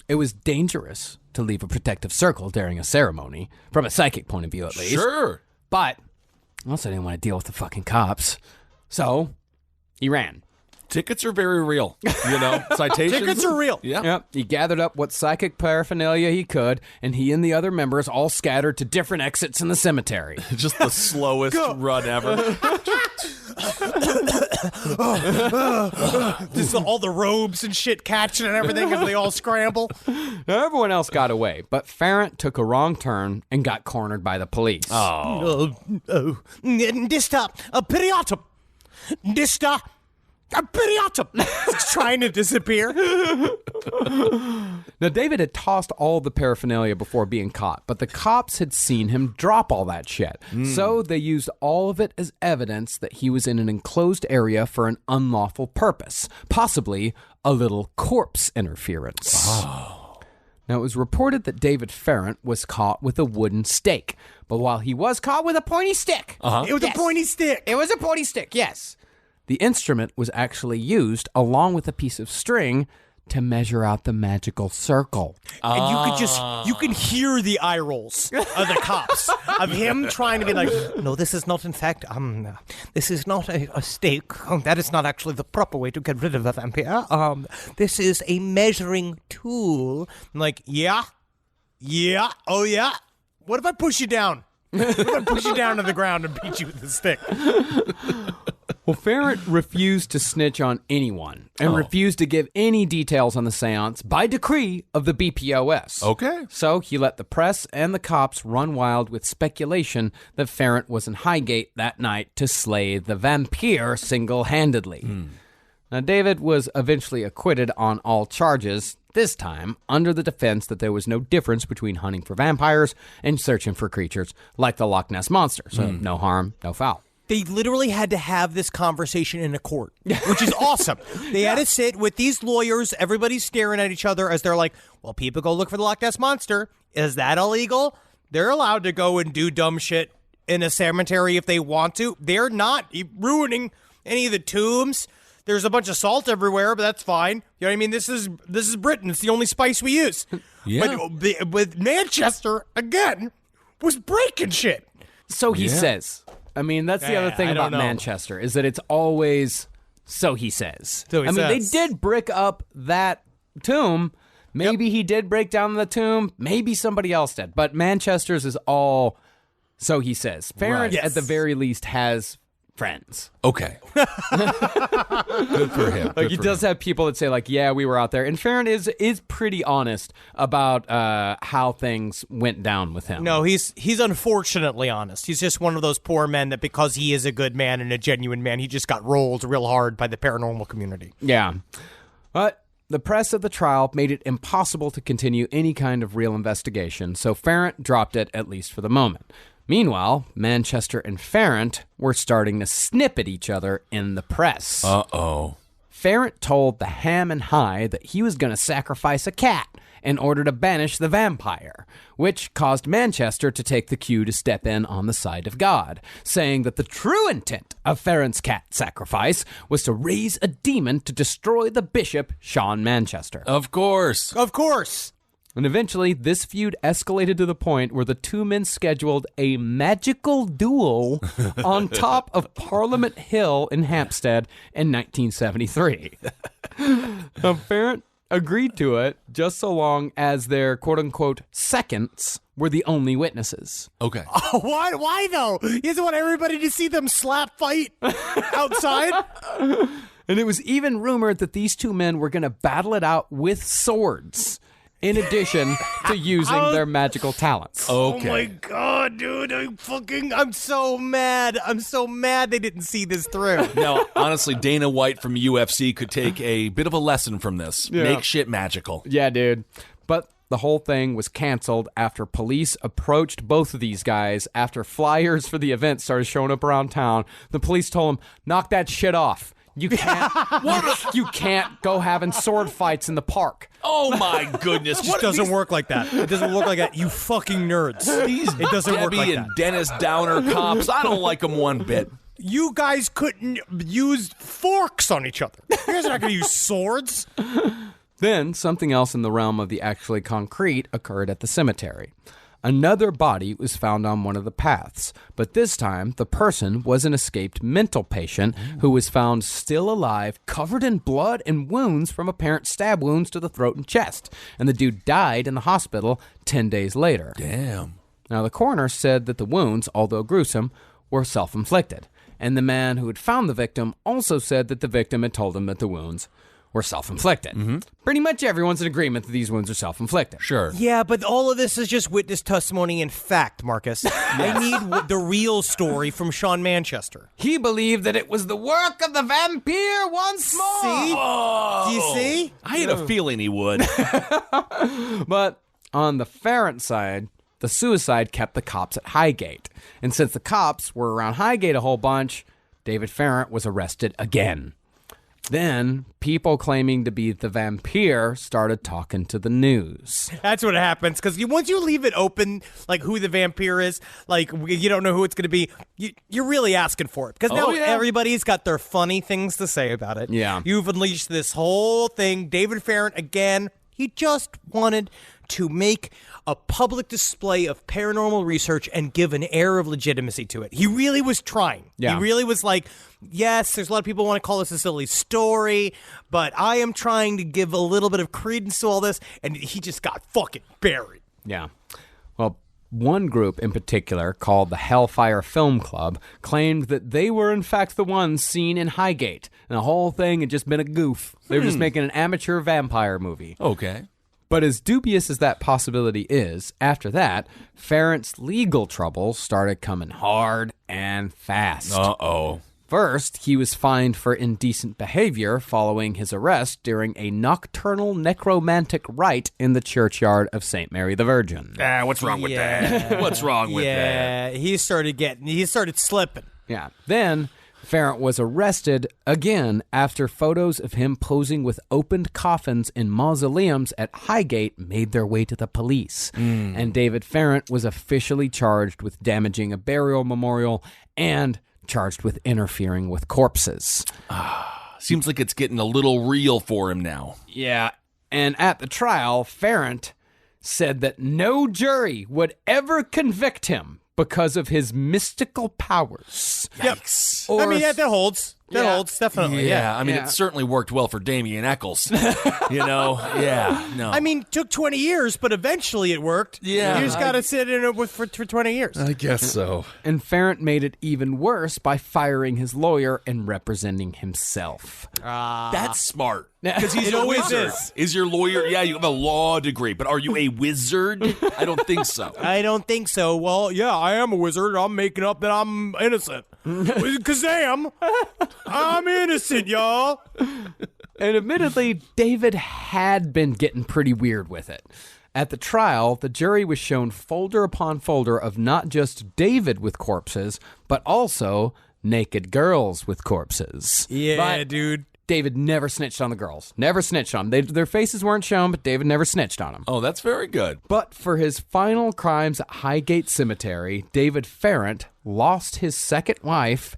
It was dangerous to leave a protective circle during a ceremony, from a psychic point of view at least. Sure. But I also didn't want to deal with the fucking cops. So he ran. Tickets are very real. Citations. Tickets are real. Yeah. Yep. He gathered up what psychic paraphernalia he could, and he and the other members all scattered to different exits in the cemetery. Just the slowest run ever. Just all the robes and shit catching and everything as they all scramble. Now, everyone else got away, but Farrant took a wrong turn and got cornered by the police. Dista, periatum. Dista, Periatum! It's trying to disappear. Now, David had tossed all the paraphernalia before being caught, but the cops had seen him drop all that shit. So they used all of it as evidence that he was in an enclosed area for an unlawful purpose, possibly a little corpse interference. Oh. Now, it was reported that David Farrant was caught with a wooden stake, but while he was caught with a pointy stick... It was a pointy stick. It was a pointy stick, yes. The instrument was actually used, along with a piece of string, to measure out the magical circle. And you can hear the eye rolls of the cops, of him trying to be like, no, this is not, in fact, this is not a stake. That is not actually the proper way to get rid of a vampire. This is a measuring tool. I'm like, yeah, oh yeah. What if I push you down? What if I push you down to the ground and beat you with the stick? Well, Farrant refused to snitch on anyone and refused to give any details on the seance by decree of the BPOS. Okay. So he let the press and the cops run wild with speculation that Farrant was in Highgate that night to slay the vampyre single-handedly. Now, David was eventually acquitted on all charges, this time under the defense that there was no difference between hunting for vampires and searching for creatures like the Loch Ness Monster. So no harm, no foul. They literally had to have this conversation in a court, which is awesome. They had to sit with these lawyers. Everybody's staring at each other as they're like, well, people go look for the Loch Ness Monster. Is that illegal? They're allowed to go and do dumb shit in a cemetery if they want to. They're not ruining any of the tombs. There's a bunch of salt everywhere, but that's fine. You know what I mean? This is Britain. It's the only spice we use. Yeah. But with Manchester, again, was breaking shit. So he says. I mean, that's the other thing about Manchester, is that it's always, so he says. So he says. They did brick up that tomb. Maybe he did break down the tomb. Maybe somebody else did. But Manchester's is all, so he says. Farrant, at the very least, has friends. Okay. Good for him. Like, he does have people that say, like, yeah, we were out there. And Farrant is pretty honest about how things went down with him. No, he's unfortunately honest. He's just one of those poor men that because he is a good man and a genuine man, he just got rolled real hard by the paranormal community. Yeah. But the press of the trial made it impossible to continue any kind of real investigation, so Farrant dropped it, at least for the moment. Meanwhile, Manchester and Farrant were starting to snip at each other in the press. Uh-oh. Farrant told the Ham and High that he was going to sacrifice a cat in order to banish the vampire, which caused Manchester to take the cue to step in on the side of God, saying that the true intent of Farrant's cat sacrifice was to raise a demon to destroy the bishop, Sean Manchester. Of course. Of course. And eventually, this feud escalated to the point where the two men scheduled a magical duel on top of Parliament Hill in Hampstead in 1973. Farrant agreed to it just so long as their quote-unquote seconds were the only witnesses. Okay. Oh, why though? He doesn't want everybody to see them slap fight outside? And it was even rumored that these two men were going to battle it out with swords, in addition to using their magical talents. Okay. Oh my God, dude. I'm so mad. I'm so mad they didn't see this through. Now, honestly, Dana White from UFC could take a bit of a lesson from this. Yeah. Make shit magical. Yeah, dude. But the whole thing was canceled after police approached both of these guys after flyers for the event started showing up around town. The police told them, knock that shit off. You can't. You can't go having sword fights in the park. Oh my goodness! It doesn't work like that. It doesn't work like that. You fucking nerds. It doesn't work like that. Dennis Downer cops. I don't like them one bit. You guys couldn't use forks on each other. You guys are not going to use swords. Then something else in the realm of the actually concrete occurred at the cemetery. Another body was found on one of the paths, but this time the person was an escaped mental patient who was found still alive, covered in blood and wounds from apparent stab wounds to the throat and chest, and the dude died in the hospital 10 days later. Damn. Now, the coroner said that the wounds, although gruesome, were self-inflicted, and the man who had found the victim also said that the victim had told him that the wounds were self-inflicted. Pretty much everyone's in agreement that these wounds are self-inflicted. Sure. Yeah, but all of this is just witness testimony and fact, Marcus. I need the real story from Sean Manchester. He believed that it was the work of the vampire once more. See? Do you see? I had a feeling he would. But on the Farrant side, the suicide kept the cops at Highgate. And since the cops were around Highgate a whole bunch, David Farrant was arrested again. Then, people claiming to be the vampyre started talking to the news. That's what happens, because once you leave it open, like who the vampire is, like you don't know who it's going to be, you're really asking for it. Because now everybody's got their funny things to say about it. Yeah. You've unleashed this whole thing. David Farrant, again, he just wanted to make a public display of paranormal research and give an air of legitimacy to it. He really was trying. Yeah. He really was like, yes, there's a lot of people who want to call this a silly story, but I am trying to give a little bit of credence to all this, and he just got fucking buried. Yeah. Well, one group in particular, called the Hellfire Film Club, claimed that they were in fact the ones seen in Highgate, and the whole thing had just been a goof. They were just making an amateur vampire movie. Okay. But as dubious as that possibility is, after that, Farrant's legal troubles started coming hard and fast. Uh-oh. First, he was fined for indecent behavior following his arrest during a nocturnal necromantic rite in the churchyard of St. Mary the Virgin. What's wrong with that? What's wrong with that? Yeah, he started slipping. Yeah. Then, Farrant was arrested again after photos of him posing with opened coffins in mausoleums at Highgate made their way to the police. And David Farrant was officially charged with damaging a burial memorial and charged with interfering with corpses. Seems like it's getting a little real for him now. Yeah, and at the trial, Farrant said that no jury would ever convict him because of his mystical powers. Yikes. Or I mean, that holds. That holds, definitely. Yeah, I mean, it certainly worked well for Damien Eccles. No. I mean, took 20 years, but eventually it worked. Yeah. You just got to sit in it for 20 years. I guess so. And Farrant made it even worse by firing his lawyer and representing himself. That's smart. Because he's It a always wizard. Is your lawyer? Yeah, you have a law degree, but are you a wizard? I don't think so. I don't think so. Well, yeah, I am a wizard. I'm making up that I'm innocent. Kazam! I'm innocent, y'all. And admittedly, David had been getting pretty weird with it. At the trial, the jury was shown folder upon folder of not just David with corpses, but also naked girls with corpses. Yeah, But dude. David never snitched on the girls. Never snitched on them. Their faces weren't shown, but David never snitched on them. Oh, that's very good. But for his final crimes at Highgate Cemetery, David Farrant lost his second wife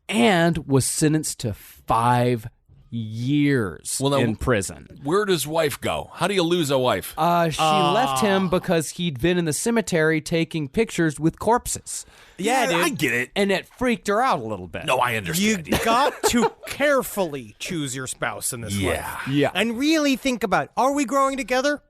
and was sentenced to 5 years in prison. Where does wife go? How do you lose a wife? She left him because he'd been in the cemetery taking pictures with corpses. Yeah, dude. I get it. And it freaked her out a little bit. No, I You understand. got to carefully choose your spouse in this life. Yeah. And really think about, are we growing together?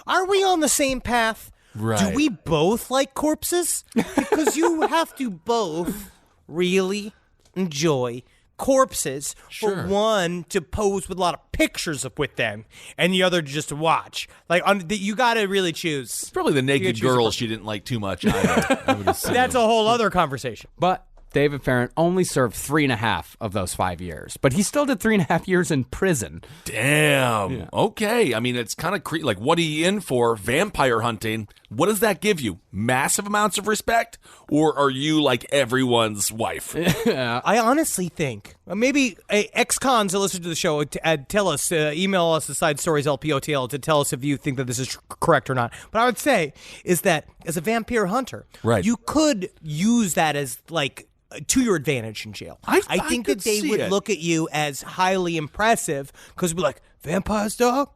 Are we on the same path? Right. Do we both like corpses? Because you have to both really enjoy corpses. Sure. For one, to pose with a lot of pictures with them, and the other just to watch. Like, you got to really choose. Probably the You naked gotta choose a girls she didn't like too much either. I would assume. That's a whole other conversation. But David Farrant only served 3.5 of those 5 years. But he still did 3.5 years in prison. Damn. Yeah. Okay. I mean, it's kind of creepy. Like, what are you in for? Vampire hunting. What does that give you? Massive amounts of respect? Or are you like everyone's wife? I honestly think maybe ex-cons that listen to the show tell us, email us at SideStoriesLPOTL to tell us if you think that this is correct or not. But I would say is that as a vampire hunter, Right. you could use that as like to your advantage in jail. I think could that they see would it. look at you as highly impressive because it'd be like, vampires, dog?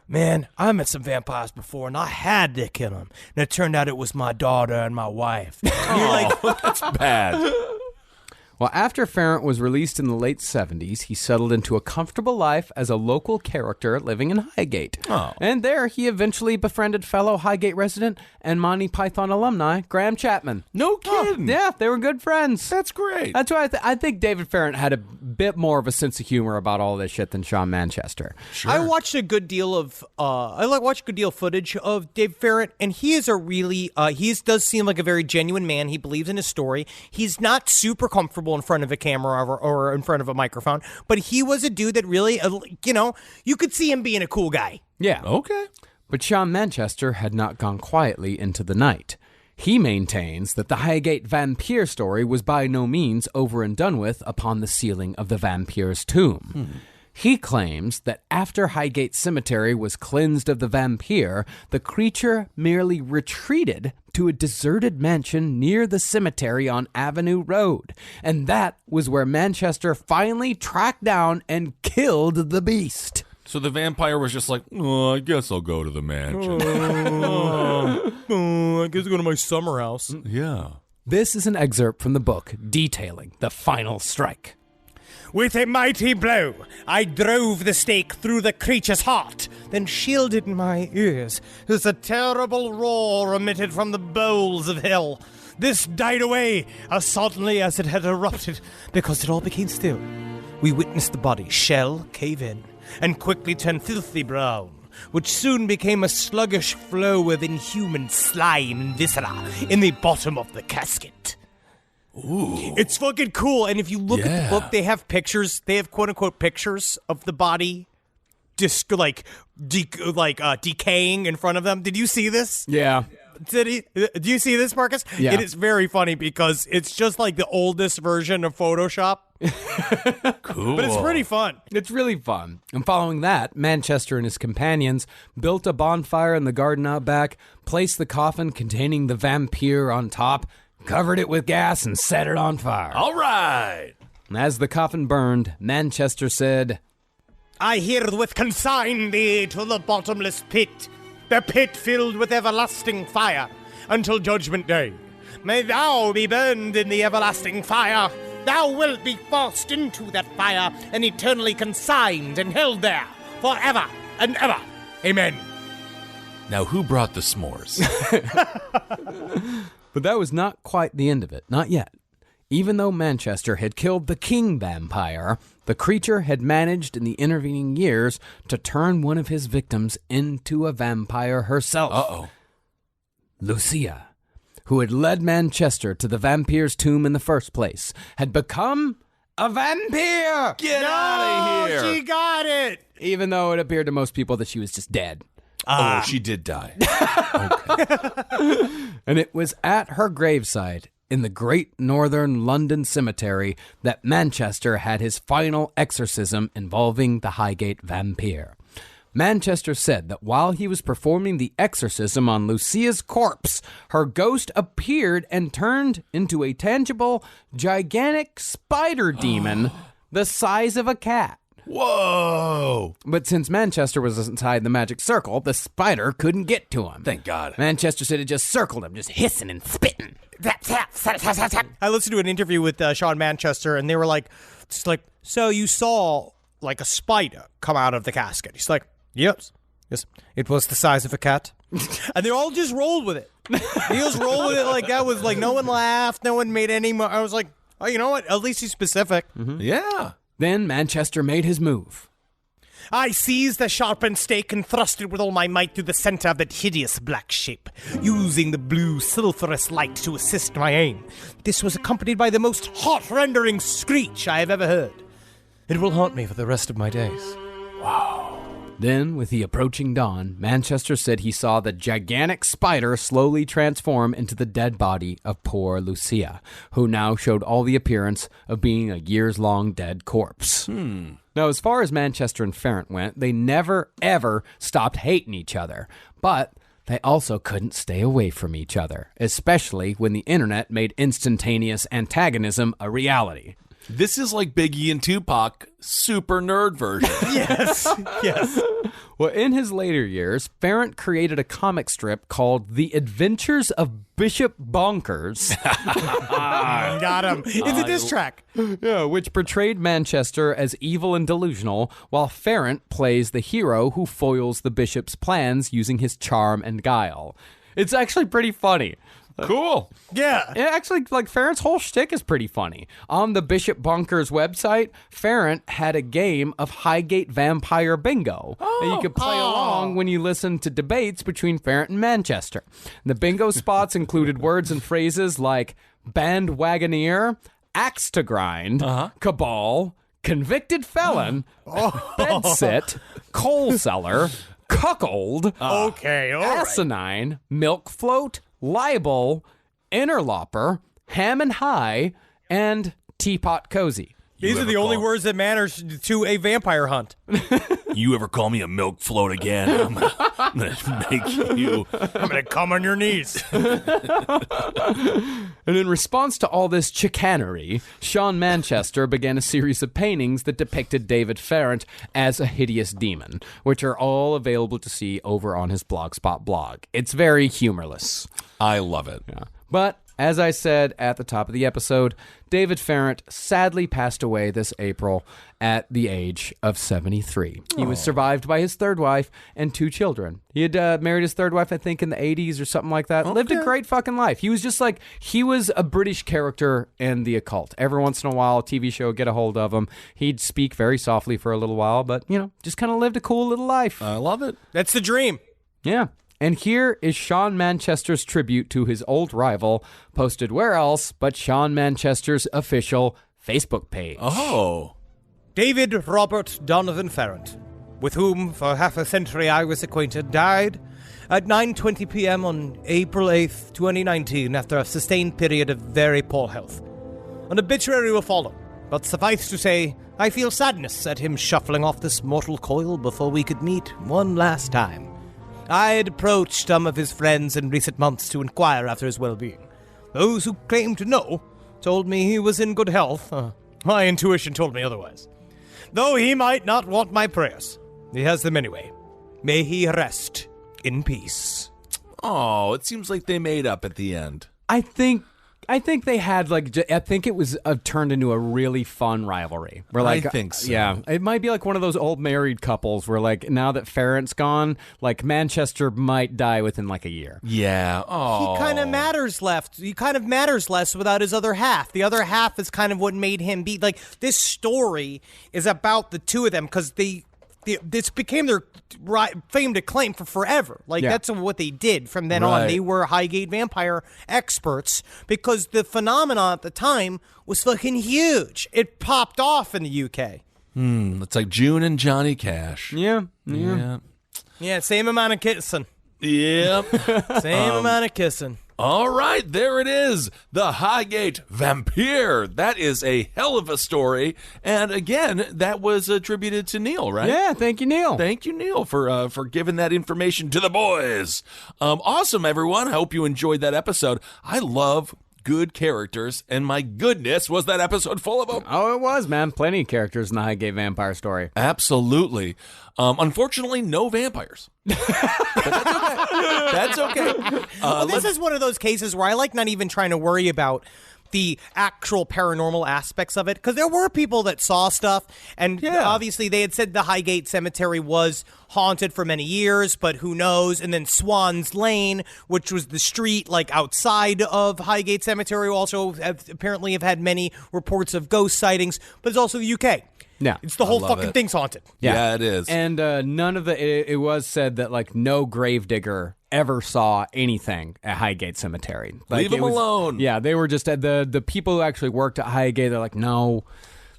Man, I met some vampires before, and I had to kill them. And it turned out it was my daughter and my wife. And you're like, That's bad. Well, after Farrant was released in the late 70s, he settled into a comfortable life as a local character living in Highgate. Oh. And there, he eventually befriended fellow Highgate resident and Monty Python alumni, Graham Chapman. No kidding. Yeah, they were good friends. That's great. That's why I think David Farrant had a bit more of a sense of humor about all this shit than Sean Manchester. Sure. I watched a good deal of footage of Dave Farrant, and he is a really does seem like a very genuine man. He believes in his story. He's not super comfortable in front of a camera or in front of a microphone, but he was a dude that really, you could see him being a cool guy. Yeah. Okay. But Sean Manchester had not gone quietly into the night. He maintains that the Highgate vampire story was by no means over and done with upon the sealing of the vampire's tomb. He claims that after Highgate Cemetery was cleansed of the vampire, the creature merely retreated to a deserted mansion near the cemetery on Avenue Road. And that was where Manchester finally tracked down and killed the beast. So the vampire was just like, I guess I'll go to the mansion. I guess I'll go to my summer house. Yeah. This is an excerpt from the book detailing the final strike. With a mighty blow, I drove the stake through the creature's heart, then shielded my ears as a terrible roar emitted from the bowels of hell. This died away as suddenly as it had erupted, because it all became still. We witnessed the body shell cave in and quickly turn filthy brown, which soon became a sluggish flow of inhuman slime and viscera in the bottom of the casket. Ooh. It's fucking cool. And if you look at the book, they have pictures. They have quote unquote pictures of the body just decaying in front of them. Did you see this? Yeah. Do you see this, Marcus? Yeah. It is very funny because it's just like the oldest version of Photoshop. Cool. But it's pretty fun. It's really fun. And following that, Manchester and his companions built a bonfire in the garden out back, placed the coffin containing the vampire on top, covered it with gas, and set it on fire. All right. And as the coffin burned, Manchester said, I herewith consign thee to the bottomless pit, the pit filled with everlasting fire, until judgment day. May thou be burned in the everlasting fire. Thou wilt be forced into that fire and eternally consigned and held there forever and ever. Amen. Now, who brought the s'mores? But that was not quite the end of it. Not yet. Even though Manchester had killed the king vampire, the creature had managed in the intervening years to turn one of his victims into a vampire herself. Uh-oh. Lucia, who had led Manchester to the vampire's tomb in the first place, had become a vampire! Get out of here! She got it. Even though it appeared to most people that she was just dead. Oh, she did die. And it was at her graveside in the Great Northern London Cemetery that Manchester had his final exorcism involving the Highgate vampire. Manchester said that while he was performing the exorcism on Lucia's corpse, her ghost appeared and turned into a tangible, gigantic spider demon the size of a cat. Whoa! But since Manchester was inside the magic circle, the spider couldn't get to him. Thank God. Manchester said it just circled him, just hissing and spitting. I listened to an interview with Sean Manchester, and they were like, so you saw like a spider come out of the casket. He's like, yes, it was the size of a cat. And they all just rolled with it. He just rolled with it like that. Was like, no one laughed, no one made any more. I was like, oh, you know what? At least he's specific. Mm-hmm. Yeah. Then Manchester made his move. I seized the sharpened stake and thrust it with all my might through the center of that hideous black shape, using the blue sulphurous light to assist my aim. This was accompanied by the most heart-rendering screech I have ever heard. It will haunt me for the rest of my days. Then, with the approaching dawn, Manchester said he saw the gigantic spider slowly transform into the dead body of poor Lucia, who now showed all the appearance of being a years-long dead corpse. Now, as far as Manchester and Farrant went, they never, ever stopped hating each other. But they also couldn't stay away from each other, especially when the internet made instantaneous antagonism a reality. This is like Biggie and Tupac, super nerd version. Yes. Well, in his later years, Farrant created a comic strip called The Adventures of Bishop Bonkers. Got him. It's a diss track. Yeah, which portrayed Manchester as evil and delusional, while Farrant plays the hero who foils the bishop's plans using his charm and guile. It's actually pretty funny. Cool. Yeah. Actually, like, Farrant's whole shtick is pretty funny. On the Bishop Bonkers website, Farrant had a game of Highgate Vampire Bingo that you could play along when you listen to debates between Farrant and Manchester. The bingo spots included words and phrases like bandwagoneer, axe to grind, cabal, convicted felon, bedsit, coal cellar, cuckold, Okay, all right. asinine, milk float, libel, interloper, ham and high, and teapot cozy. These are the only words that matter to a vampire hunt. You ever call me a milk float again, I'm gonna make you. I'm going to come on your knees. And in response to all this chicanery, Sean Manchester began a series of paintings that depicted David Farrant as a hideous demon, which are all available to see over on his Blogspot blog. It's very humorless. I love it. Yeah. But as I said at the top of the episode, David Farrant sadly passed away this April at the age of 73. He was survived by his third wife and 2 children. He had married his third wife, I think, in the 80s or something like that. Lived a great fucking life. He was just like, he was a British character in the occult. Every once in a while, a TV show would get a hold of him. He'd speak very softly for a little while, but, you know, just kind of lived a cool little life. I love it. That's the dream. Yeah. And here is Sean Manchester's tribute to his old rival, posted where else but Sean Manchester's official Facebook page. Oh. David Robert Donovan Farrant, with whom for half a century I was acquainted, died at 9:20 p.m. on April 8th, 2019, after a sustained period of very poor health. An obituary will follow, but suffice to say, I feel sadness at him shuffling off this mortal coil before we could meet one last time. I had approached some of his friends in recent months to inquire after his well-being. Those who claimed to know told me he was in good health. My intuition told me otherwise. Though he might not want my prayers, he has them anyway. May he rest in peace. Oh, it seems like they made up at the end. I think they had I think it was turned into a really fun rivalry. Where I think so. Yeah, it might be like one of those old married couples where like now that Farrant's gone, like Manchester might die within like a year. Yeah. Oh. He kind of matters less without his other half. The other half is kind of what made him be like. This story is about the two of them because this became their fame to claim for forever. That's what they did from then on. They were Highgate vampire experts because the phenomenon at the time was fucking huge. It popped off in the UK. It's like June and Johnny Cash. Yeah. Yeah, same amount of kissing. Yep. Same amount of kissing. All right, there it is. The Highgate Vampyre. That is a hell of a story. And again, that was attributed to Neil, right? Yeah, thank you, Neil. Thank you, Neil, for giving that information to the boys. Awesome, everyone. I hope you enjoyed that episode. I love good characters, and my goodness, was that episode full of them. Oh, it was, man. Plenty of characters in the Highgate vampire story. Absolutely. Unfortunately, no vampires. But that's okay. This is one of those cases where I like not even trying to worry about the actual paranormal aspects of it, because there were people that saw stuff, and obviously they had said the Highgate Cemetery was haunted for many years, but who knows? And then Swan's Lane, which was the street like outside of Highgate Cemetery, also apparently have had many reports of ghost sightings, but it's also the UK. Yeah, it's the whole fucking thing's haunted. Yeah, it is. And none of it was said that like no gravedigger ever saw anything at Highgate Cemetery. Like, leave them alone. Yeah, they were just the people who actually worked at Highgate. They're like, no,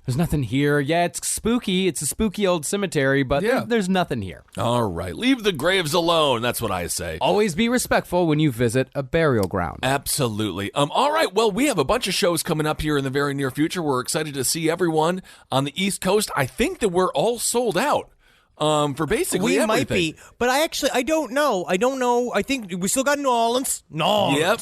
there's nothing here. Yeah, it's spooky. It's a spooky old cemetery, but there's nothing here. All right, leave the graves alone. That's what I say. Always be respectful when you visit a burial ground. Absolutely. All right, well, we have a bunch of shows coming up here in the very near future. We're excited to see everyone on the East Coast. I think that we're all sold out. For basically everything. Might be, but I don't know. I think we still got New Orleans. Yep.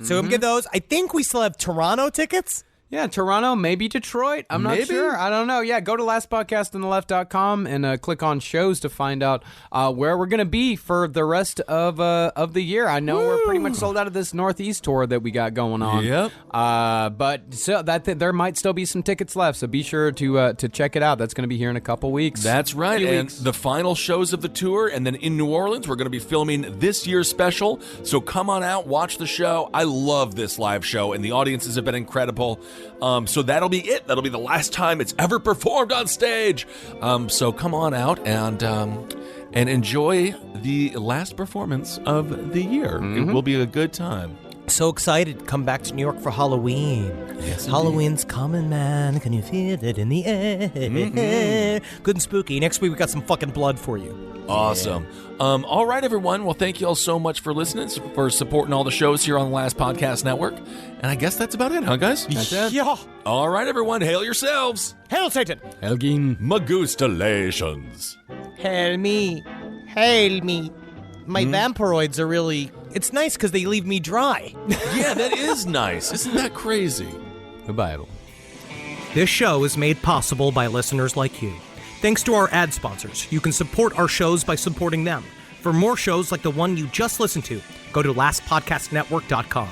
So we get those. I think we still have Toronto tickets. Yeah, Toronto, maybe Detroit. I'm not Maybe. sure. I don't know. Yeah, go to lastpodcastontheleft.com and click on shows to find out where we're going to be for the rest of the year. I know we're pretty much sold out of this Northeast tour that we got going on. Yep. But so there might still be some tickets left, so be sure to check it out. That's going to be here in a couple weeks. That's right. Few And weeks. the final shows of the tour, and then in New Orleans, we're going to be filming this year's special. So come on out, watch the show. I love this live show, and the audiences have been incredible. So that'll be it. That'll be the last time it's ever performed on stage. So come on out and enjoy the last performance of the year. It will be a good time. So excited. Come back to New York for Halloween. Yes, Halloween's coming, man. Can you feel it in the air? Good and spooky. Next week, we got some fucking blood for you. Awesome. All right, everyone. Well, thank you all so much for listening, for supporting all the shows here on the Last Podcast Network. And I guess that's about it, huh, guys? That's it. Yeah. All right, everyone. Hail yourselves. Hail Satan. Elgin. Magustalations. Hail me. Hail me. My vampiroids are really... It's nice because they leave me dry. Yeah, that is nice. Isn't that crazy? Goodbye, everyone. This show is made possible by listeners like you. Thanks to our ad sponsors. You can support our shows by supporting them. For more shows like the one you just listened to, go to lastpodcastnetwork.com.